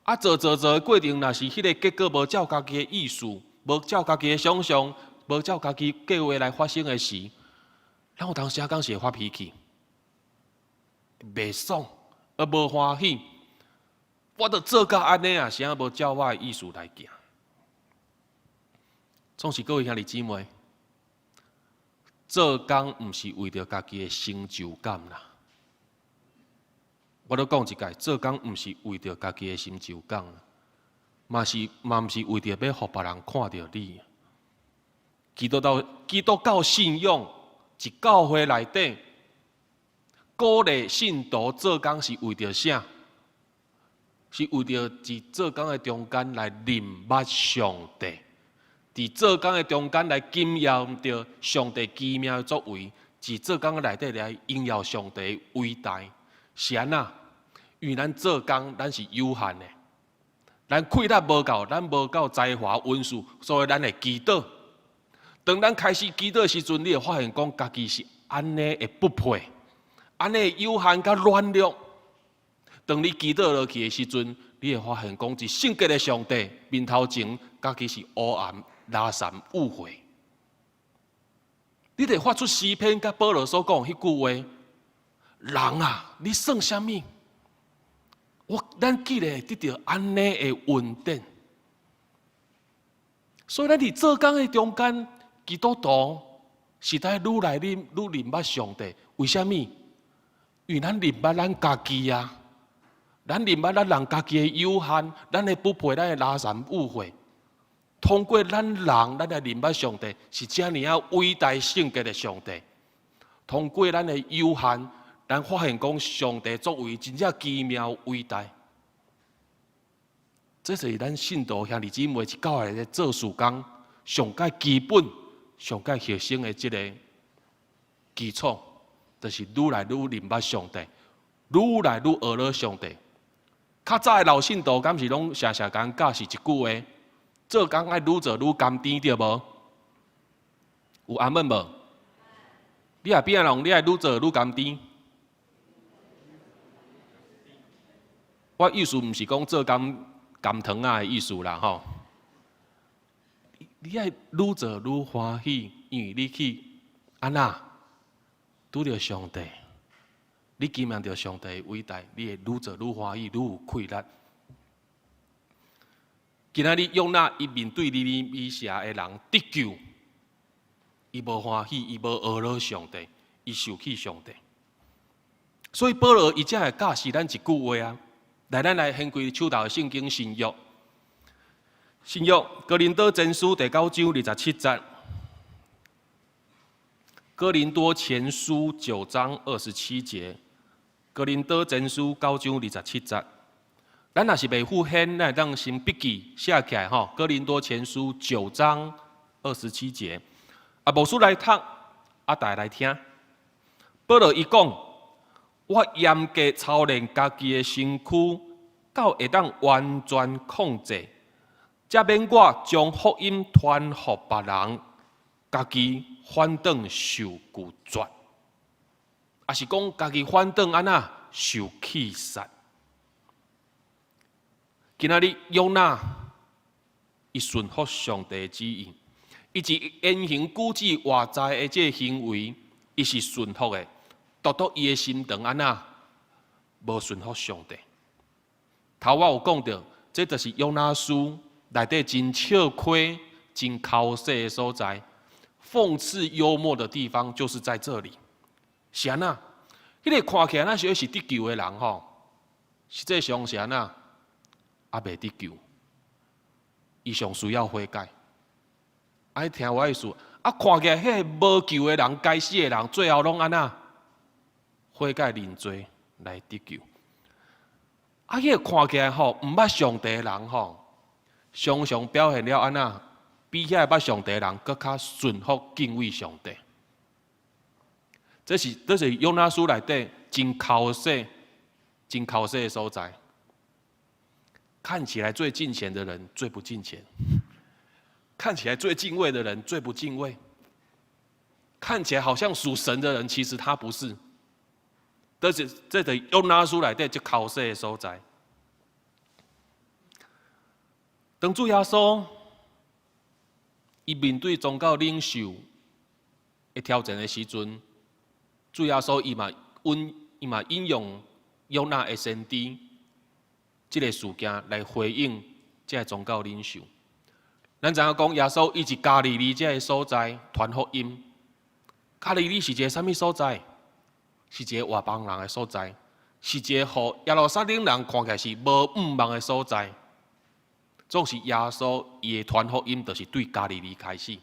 啊，做的过程，若是迄个结果无照家己的意思，无照家己的想象。无照家己计划来发生的事，咱有当时讲是会发脾气，袂爽，而无欢喜。我着做到安尼啊，是啊无照我的意思来行。总是各位兄弟姊妹，做工毋是为着家己的成就感啦。我都讲一解，做工毋是为着家己的成就感，嘛毋是为着要互别人看到你。基督教信仰一教会内底，鼓励信徒做工是为着啥？是为着伫做工的中间来认捌上帝，伫做工的中间来经验着上帝奇妙的作为，伫做工的内底来荣耀上帝伟大。是安那？因为咱做工咱是有限的，咱气力无够，咱无够才华温数，所以咱会祈祷。当咱开始祈祷的时阵，你会发现讲家己是安尼的不配，安尼的有限甲软弱。当你祈祷落去的时阵，你会发现讲一圣洁的上帝面头前，家己是黑暗、拉散、误会。你得发出诗篇甲保罗所讲迄句话：人啊，你算什么？咱既然得到安尼的恩典，所以咱伫做工的中间。基督徒是在愈来愈认捌上帝，为什么？因为咱认捌咱家己啊，咱认捌咱人家己的有限，咱的不配，咱的拉散误会。通过咱人，咱来认捌上帝是遮尔啊伟大圣洁的上帝。通过咱的有限，咱发现讲上帝作为真正奇妙伟大。这是咱信徒兄弟姊妹一教来咧做事工上界基本、上界核心的这个基础，就是愈来愈认捌上帝，愈来愈学了上帝。较早的老信徒，敢是拢常常讲教是一句话：做工爱愈做愈甘甜，对无？有阿门无？你也变人，你爱愈做愈甘甜。我意思毋是讲做甘糖啊的意思啦吼。你爱愈做愈欢喜，因为你去安那拄着上帝。你经验到上帝的伟大，你会愈做愈欢喜，愈有快乐。今仔日用那伊面对尼尼微城的人得救，伊无欢喜，伊无学了上帝，伊受气上帝。所以保罗伊才会教示咱一句话啊，咱来掀开手头的圣经新约，新约哥林多前书第9章27节。哥林多前书9章27节，哥林多前书9章27节。咱若是袂赴显，咱会当先笔记写起来吼。哥林多前书9章27节，无书来读，大家来听。保罗伊讲：我严格操练家己的身躯，到会当完全控制，才免我将福音传予别人，家己反倒受拒绝，也是讲家己反倒安那受气杀。今仔日约拿，伊顺服上帝的旨意，伊一言行举止外在的这行为，伊是顺服的，独独伊的心肠安那无顺服上帝。头我有讲到，这就是约拿书内底真笑亏、真口舌的所在。讽刺幽默的地方就是在这里。是安那？迄个看起来那是得救的人吼，实际上是安那？也未得救，伊上需要悔改。爱听我意思，看起来迄个无救的人、该死的人，最后拢安那？悔改认罪来得救。迄个看起来吼，毋捌上帝的人吼，常常表现了安那？比遐捌上帝的人更较顺服敬畏上帝。这是约拿书内底真口舌的所在。看起来最敬虔的人最不敬虔，看起来最敬畏的人最不敬畏，看起来好像属神的人，其实他不是。这是约拿书内底最口舌的所在。当主耶稣伊面对宗教领袖的挑战的时阵，主耶稣伊嘛引用约拿的先知这个事件来回应这个宗教领袖。咱知影讲耶稣伊是加利利这个所在传福音。加利利是一个什么所在？是一个外邦人的所在，是一个互耶路撒冷人看起来是无五望的所在。总是耶稣伊的传福音，就是对加利利开始。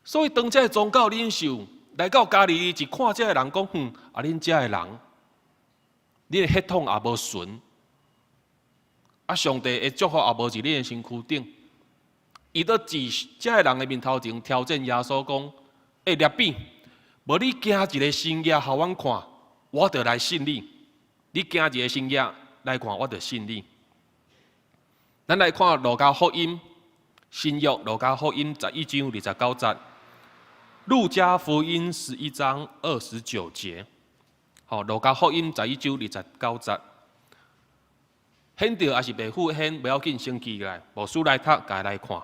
所以当这个宗教领袖来到加利利，一看这个人讲，恁这个人，恁的血统也无纯。上帝的祝福也无伫你的身躯顶，伊都伫这个人的面头前挑战耶稣讲：列比，无你行一个新约，互阮看，我就来信你；你行一个新约来看，我就信你。咱来看路加福音，新约路加福音11章29节，路加福音11章29节，路加福音11章29节。显着也是袂赴显，不要紧，先记起来，无书来读，家来看。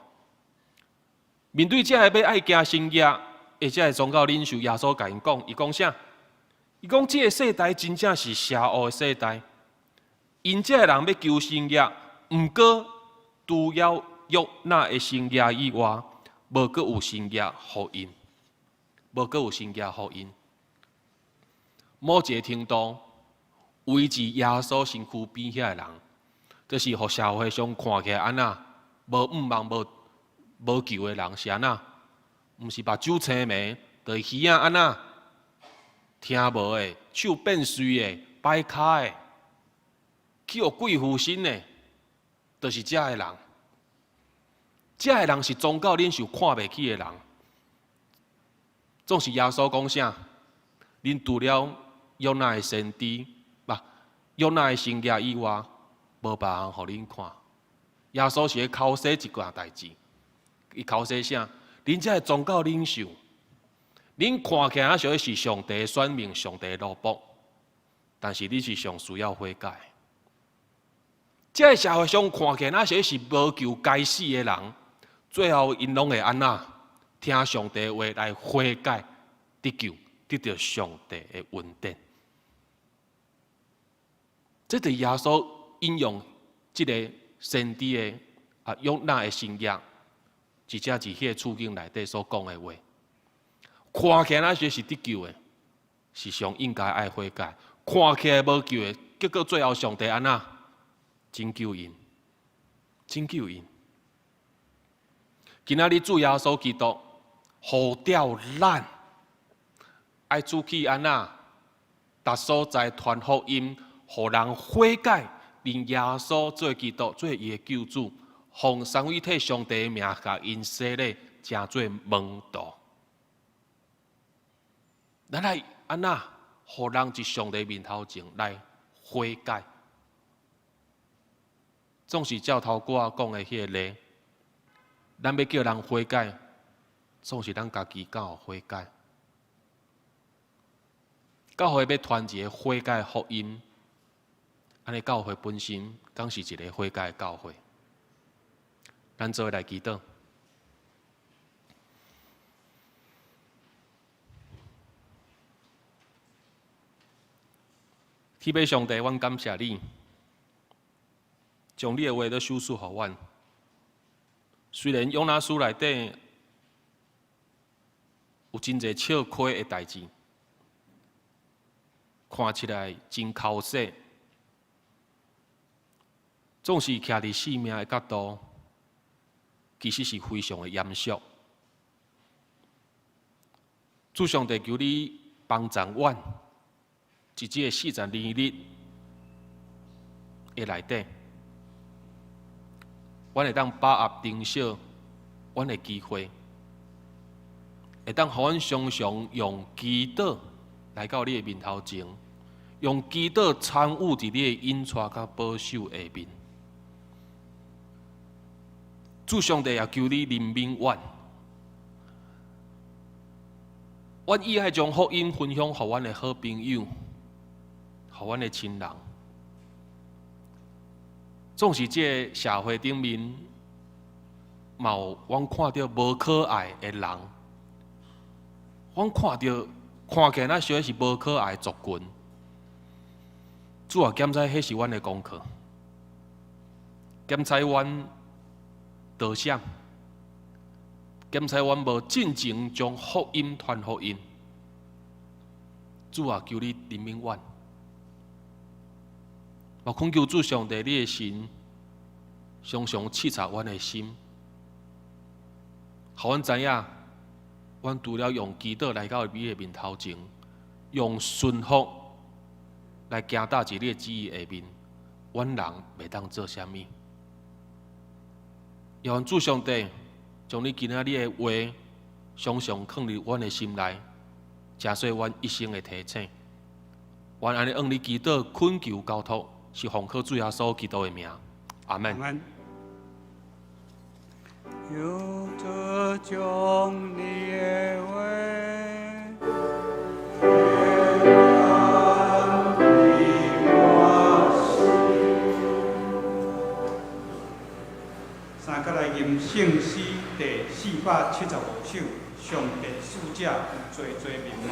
面对这个要爱行新约，而且宗教领袖耶稣甲因讲，伊讲啥？伊讲这个世代真正是邪恶的世代，因这个人要求新约，毋过除了约拿的新约以外，无阁有新约互因，无阁有新约互因。某一个程度，维持耶稣身躯边遐个人。就是互社会上看起来安那无毋望无救的人是安那？毋是目睭青眉，就是耳仔安那？听无的，手变碎的，摆骹的，去互鬼附身的，就是遮的人。遮的人是宗教领袖看袂起的人。总是耶稣讲啥？恁除了约拿的先知，约拿的生涯以外，无别人互恁看。耶稣是咧口说一件代志，伊口说啥？恁遮的宗教领袖，恁看起来像是上帝的选民、上帝的奴仆，但是你是上需要悔改。遮个社会上看起来像是无救该死的人，最后因拢会安那？听上帝的话来悔改得救，得到上帝的恩典。这对耶稣引用这个先知的约拿的生涯，真正是迄个处境内底所讲的话。看起来就是得救的，是上应该爱悔改；看起来无救的，结果最后上帝安那？拯救因，拯救因。今仔日主耶稣基督呼召咱，爱出去安那？达所在传福音，互人悔改，认耶稣做基督，做伊的救主，奉三位一体上帝的名，甲因洗礼，成做门徒。咱来安那？互人伫上帝面头前来悔改。总是照头歌讲的迄个例，咱要叫人悔改，总是咱家己敢有悔改。教会要传一个悔改的福音，安尼教会本身敢是一个悔改的教会。咱做来祈祷。天父上帝，阮感谢你，将你的话都叙述给阮。虽然约拿书内底有真侪笑亏的代志，看起来真口舌，总是徛伫性命的角度，其实是非常的严肃。主上帝求你帮助阮。在这42日的内底，阮会当把握珍惜阮的机会，会当互阮常常用祈祷来到你的面头前，用祈祷参与伫你的引带甲保守下面。主上帝也求你怜悯阮，阮意爱将福音分享互阮的好朋友。互阮的亲人，总是这个社会顶面，有阮看到无可爱的人，阮看起来像是无可爱的族群。主啊，检查迄是阮的功课，检查阮道啥，检查阮无真情将福音传福因。主啊，求你怜悯阮。我恳求主上帝，你的神常常刺察阮的心，互阮知影，阮除了用祈祷来到你的面头前，用顺服来行踏伫你的旨意下面，阮人袂当做啥物。也愿主上帝将你今仔日的话，常常放入阮的心内，加速阮一生的提醒。愿安尼向你祈祷、恳求、交托。是奉靠主耶稣基督的名，阿门。有着将你的话，三甲来吟圣诗第475首，上帝使者有做面貌。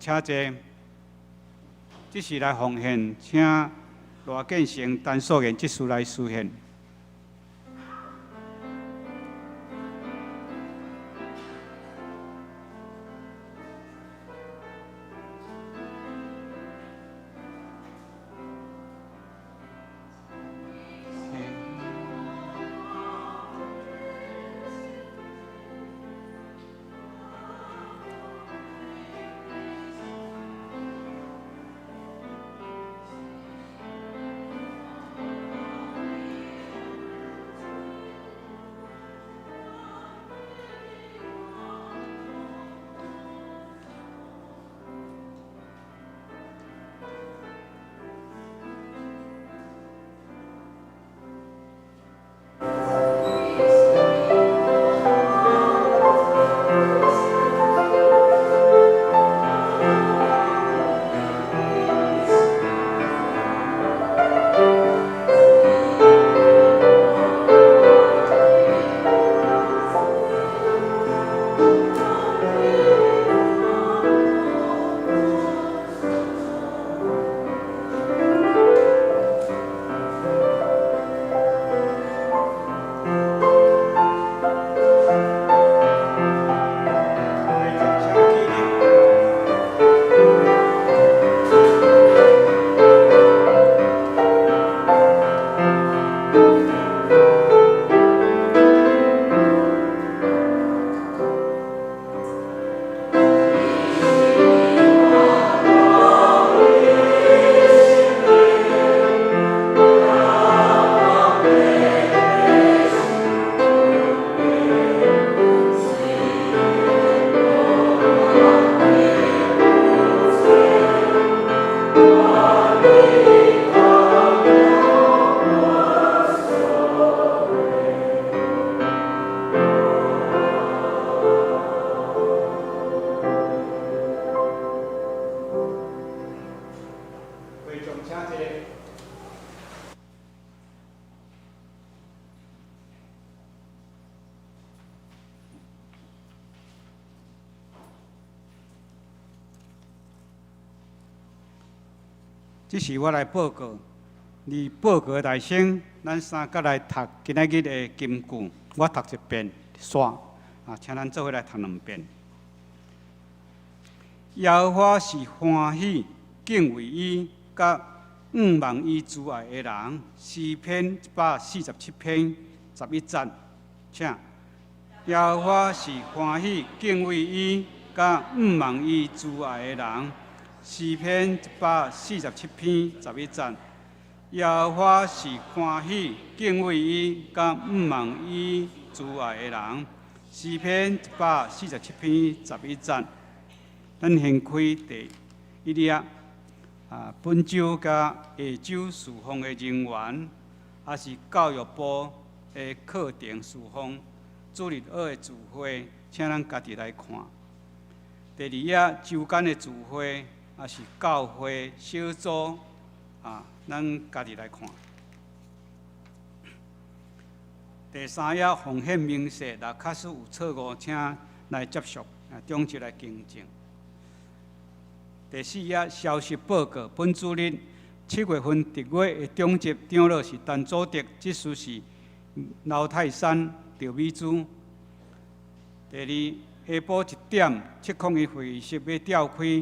请坐。这是来奉献，请罗建成、陈素妍执事来施献。这是我来报告，而报告内先，咱三个来读今仔日的金句，我读一遍煞，请咱做伙来读两遍。耶和华是欢喜敬畏伊，甲望伊慈爱的人。诗篇147篇11节，请。耶和华是欢喜敬畏伊，甲望伊慈爱的人。诗篇147篇11节，耶和华是欢喜敬畏伊，甲望伊慈爱的人。诗篇147篇11节，咱先开第一页。本州甲下州侍奉的人员，也是教育部的课程侍奉、主日学的聚会，请咱家己来看。第二页周间的聚会。也是教会小组咱家己来看。第三页奉献明细，若确实有错误，请来接受，中级来更正。第四页消息报告，本主日7月份10月的中级长老是陈祖德，执事是刘泰山、赵美珠。第二下晡1点701会议室要召开。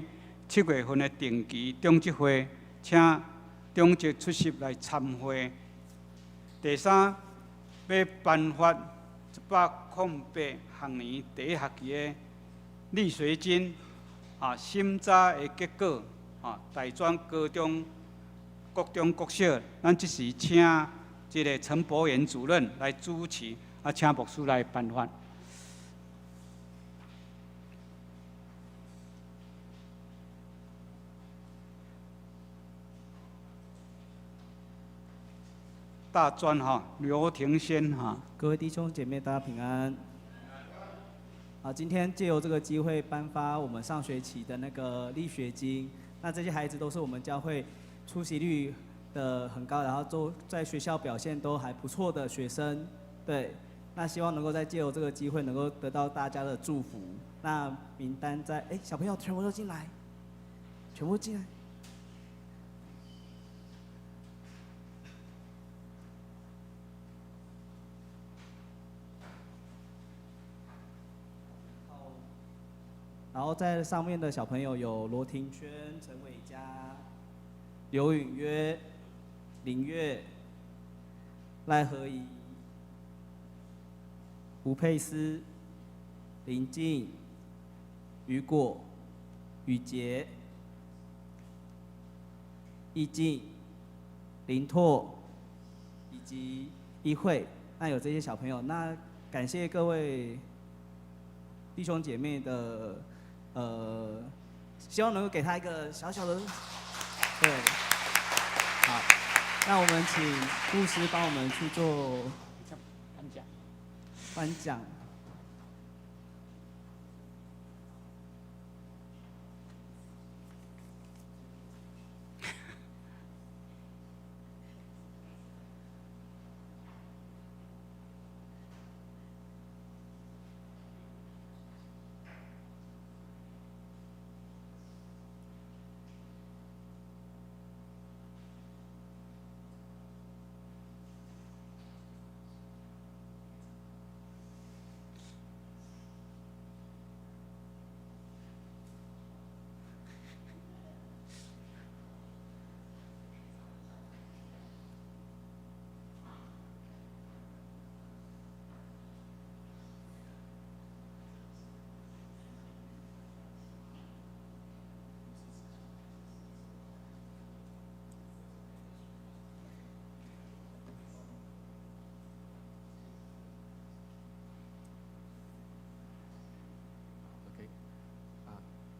7月份的定期中职会，请中职出席来参会。第三，要颁发108学年第一学期的力学金审查的结果大专高中国中国小，咱即时请这个陈博元主任来主持，请牧师来颁发。大专刘庭先各位弟兄姐妹，大家平安。好，今天借由这个机会颁发我们上学期的那个力学金。那这些孩子都是我们教会出席率的很高，然后都在学校表现都还不错的学生。对，那希望能够再借由这个机会，能够得到大家的祝福。那名单在小朋友全部都进来。全部进来。然后在上面的小朋友有罗庭轩、陈伟嘉、刘允约、林月、赖和怡、吴佩斯、林静、雨果、雨杰、易静、林拓以及一慧。那有这些小朋友，那感谢各位弟兄姐妹的。希望能够给他一个小小的，对，好，那我们请牧师帮我们去做颁奖。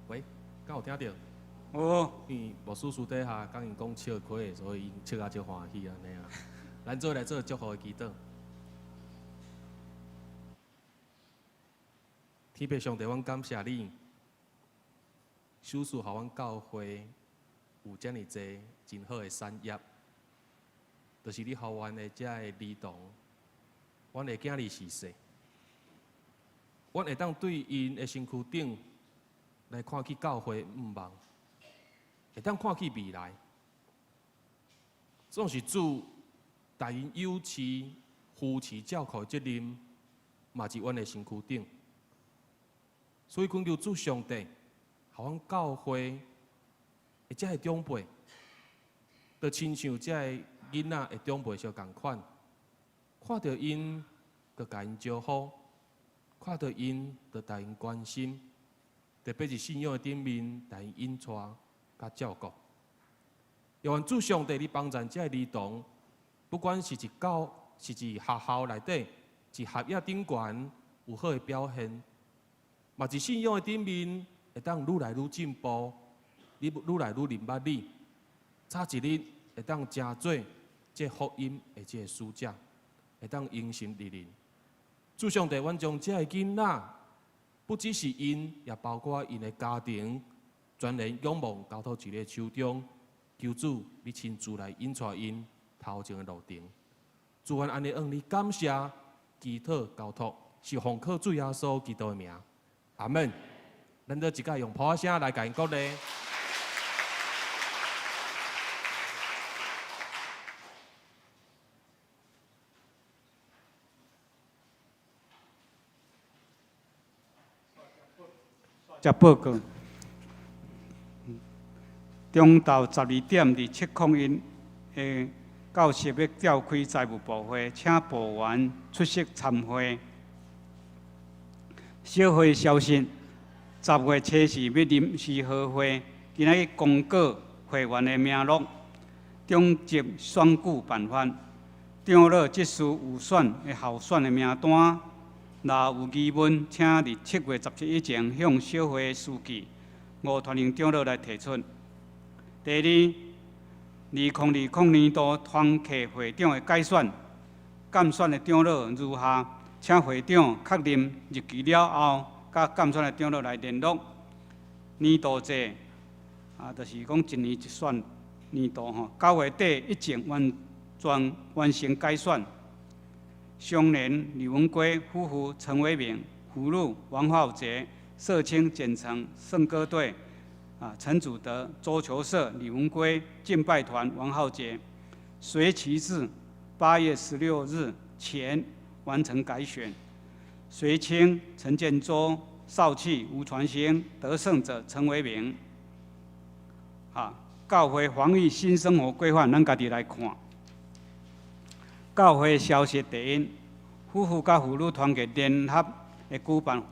喂，敢有听到？哦，因为牧师私底下讲因讲笑亏的，所以因笑啊真欢喜安尼啊。咱做来做祝福的祈祷。天父上帝，阮感谢你，手赐予阮教会有遮尔济真好的产业，就是你予阮的遮个儿童，阮的囝儿是说，阮会当对因的身躯顶。来看去教会毋望，会当看去未来。总是主带因有持扶持教会责任，嘛是阮的身躯顶。所以恳求主上帝，互阮教会的遮个长辈，就亲像遮个囡仔的长辈相共款，看到因就甲因招呼，看到因就带因关心。特别是信仰的顶面，来引带甲照顾。愿主上帝你帮助这儿童，不管是一教，是一学校内底，一学业顶悬有好的表现，嘛是信仰的顶面会当愈来愈进步，愈来愈明白你，早一日会当成做这福音的这个使者，会当英雄立人。主上帝，阮将这个囡仔。不只是因，也包括因的家庭，全然仰望交托一个手中，求主你亲自来引带因头前的路程。主愿安尼向你感谢、祈祷、交托，是奉靠主耶稣基督的名，阿门。咱做一个用普声来甲因鼓励。接报告，中昼12:27的教室要召开财务部会，请部员出席参会。小会消息：10月7日要临时合会，今仔日公告会员的名录，中级选举办法，长老即时有选的候选的名单。若有疑问，请伫7月17以前向小会书记吴团营长老来提出。第二，2020年度团契会长的改选，监选的长老如下，请会长确认日期了后，甲监选的长老来联络。年度制就是讲一年一选年度9月底以前完成改选。相连李文贵夫妇、陈伟明、妇女王浩杰、社青简成圣歌队陈祖德、周球社、李文圭、敬拜团王浩杰，随其至8月16日前完成改选。随清、陈建州、邵气、吴传兴，得胜者陈为民。教会防疫新生活规范，咱家己来看。教会消息第一，夫妇甲妇女团结联合会举办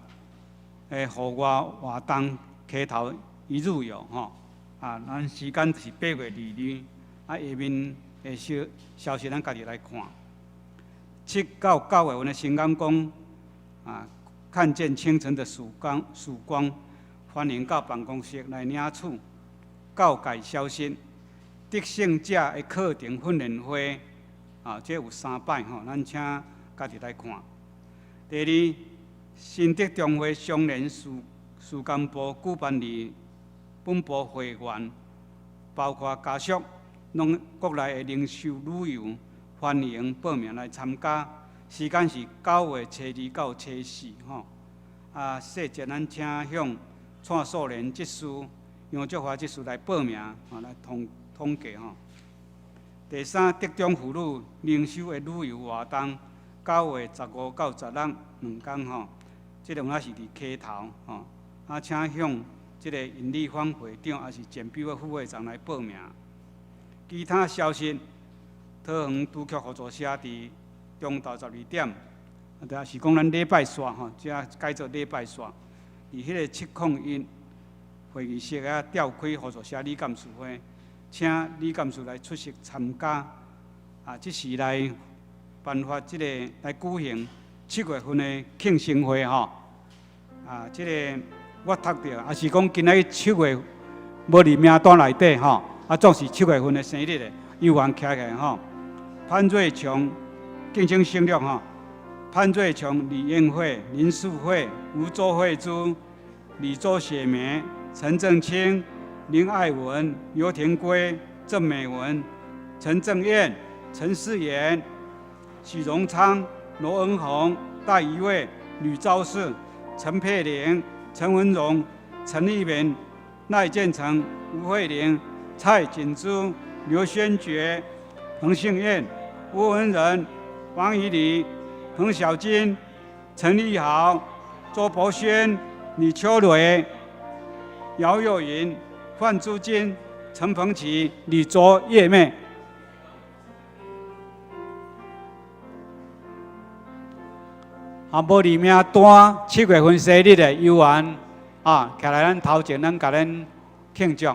户外活动溪头一日游咱时间是8月22日，下面的消息咱家己来看。7到9月份的新安宫看见清晨的曙光，欢迎到办公室来领取教界消息。得胜者的课程训练会这有3摆咱请家己来看。第二，新德中会商联事工部举办本部会员，包括家属、国内的零售旅游，欢迎报名来参加。时间是9月初2到初4细节咱请向蔡素莲执事、杨竹华执事来报名来统计第三，德中妇女零售的旅游活动，9月15到16两天这个是伫溪头请向这个尹立芳会长也是前标的副会长来报名。其他消息，桃园都局合作社伫中昼12点，就是讲咱礼拜线这改做礼拜线，伫迄个701会议室召开合作社理干事会，请理干事来出席参加。这是来颁发这个来举行7月份的庆生会这个我读到，也是讲今仔日7月无伫名单内底总是7月份的生日的，有缘徛起来潘瑞琼竞争省略潘瑞琼、李燕慧、林素慧、吴周慧珠、李周雪梅、陈正清、林爱文、尤廷圭、郑美文、陈正燕、陈世妍、许荣昌、罗恩宏、戴怡卫、吕昭士、陈佩玲、陈文荣、陈立明、赖建成、吴慧玲、蔡锦珠、刘轩觉、彭幸燕、吴文仁、王怡礼、彭小金、陈立豪、周伯轩、李秋蕊、姚佑云、范珠金、陈鹏琪、李卓叶妹。无伫名单7月份生日的有缘徛来咱头前，咱甲咱庆祝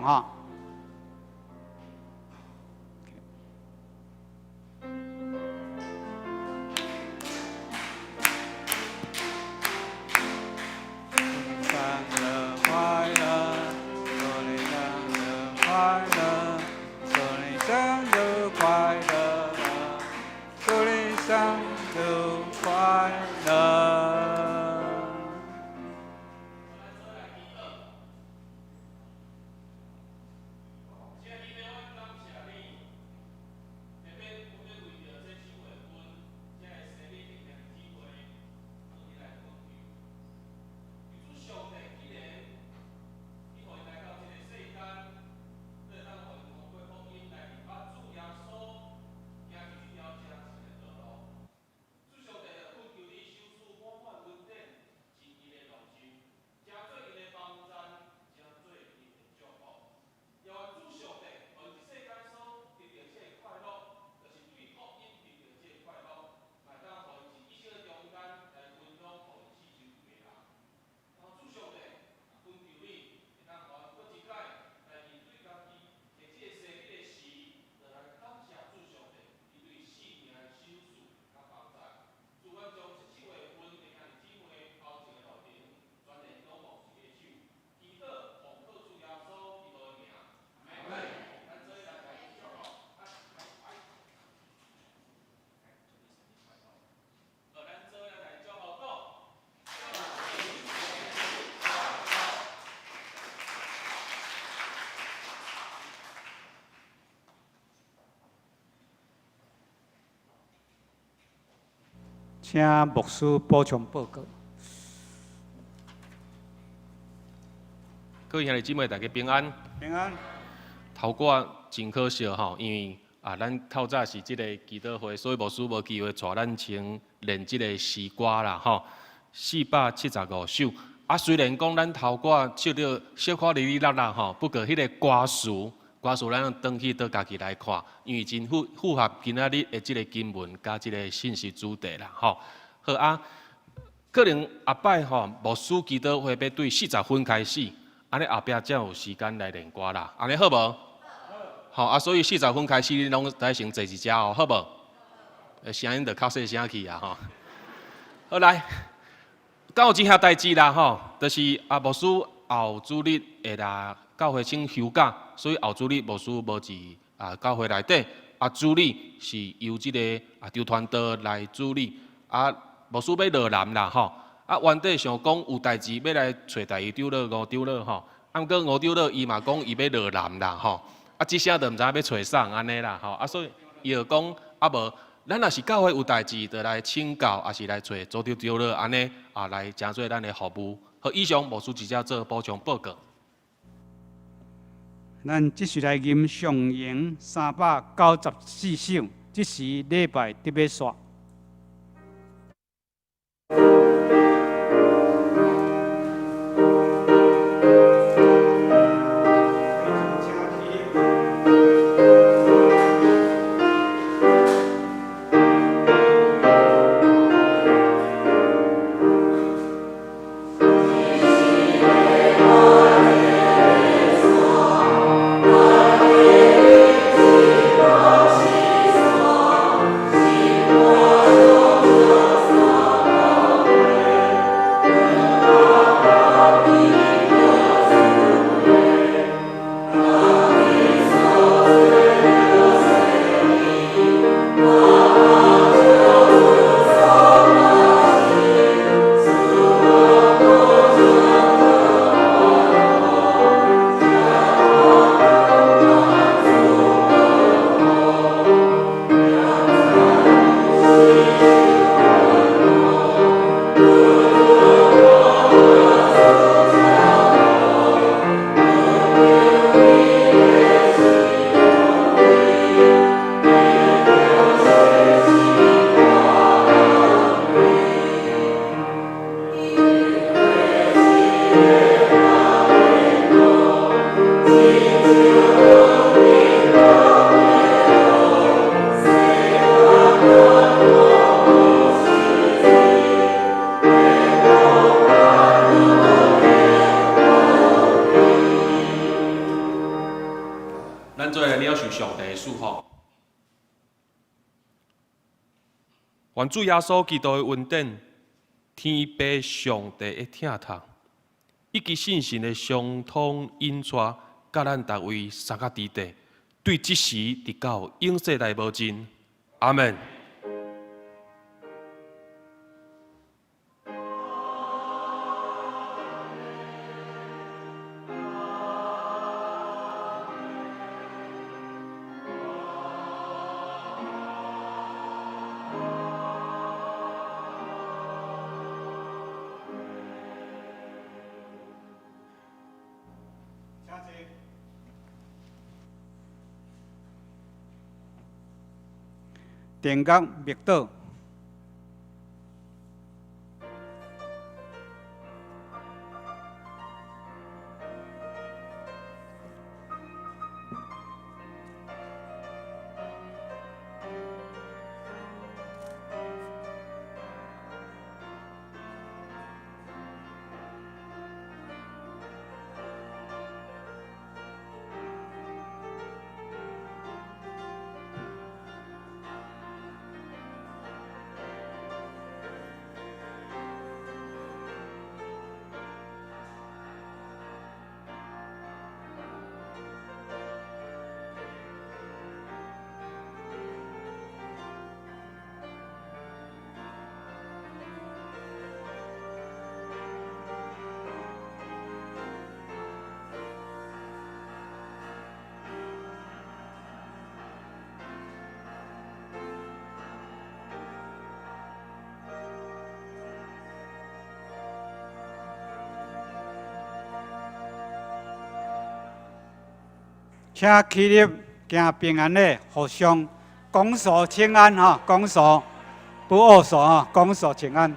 请牧师补充报告。各位兄弟姊妹，大家平安。平安。头歌真可惜吼，因为咱透早是即个祈祷会，所以牧师无机会带咱先练即个诗歌啦吼，475首。虽然讲咱头歌唱到小可哩啦啦吼，不过迄个歌词咱转去倒家己来看，因为真符合今仔日的即个经文甲即个信息主题啦吼。好啊，可能下摆吼，牧师祈祷会要对40分开始，安尼后壁才有时间来练歌啦，安尼好无？好所以40分开始，你拢来先坐一只哦，好无？声音就较细声去啊吼。好来，敢有一项代志啦吼，就是牧师后主日会来教会请休假，所以后主日牧师无伫教会内底，主日是由即个周团队来主理，牧师要落南啦吼，原底想讲有代志要来找第二长老、5长老吼，毋过5长老伊嘛讲伊要落南啦吼。即声就毋知影要找啥安尼啦吼，所以伊就讲无，咱若是教会有代志，就来请教，也是来找组长长老安尼来诚做咱的服务。好，以上牧师直接做补充报告。咱即时来吟上言394首，即时礼拜特别煞。愿主耶稣基督的恩典、天父上帝的疼痛，以及信心的相通引带，甲咱大位三甲之地，对即时直到永世来无尽。阿门。田角密岛。请起立行平安礼，互相讲述请安哈，讲述不恶说哈，讲述请安。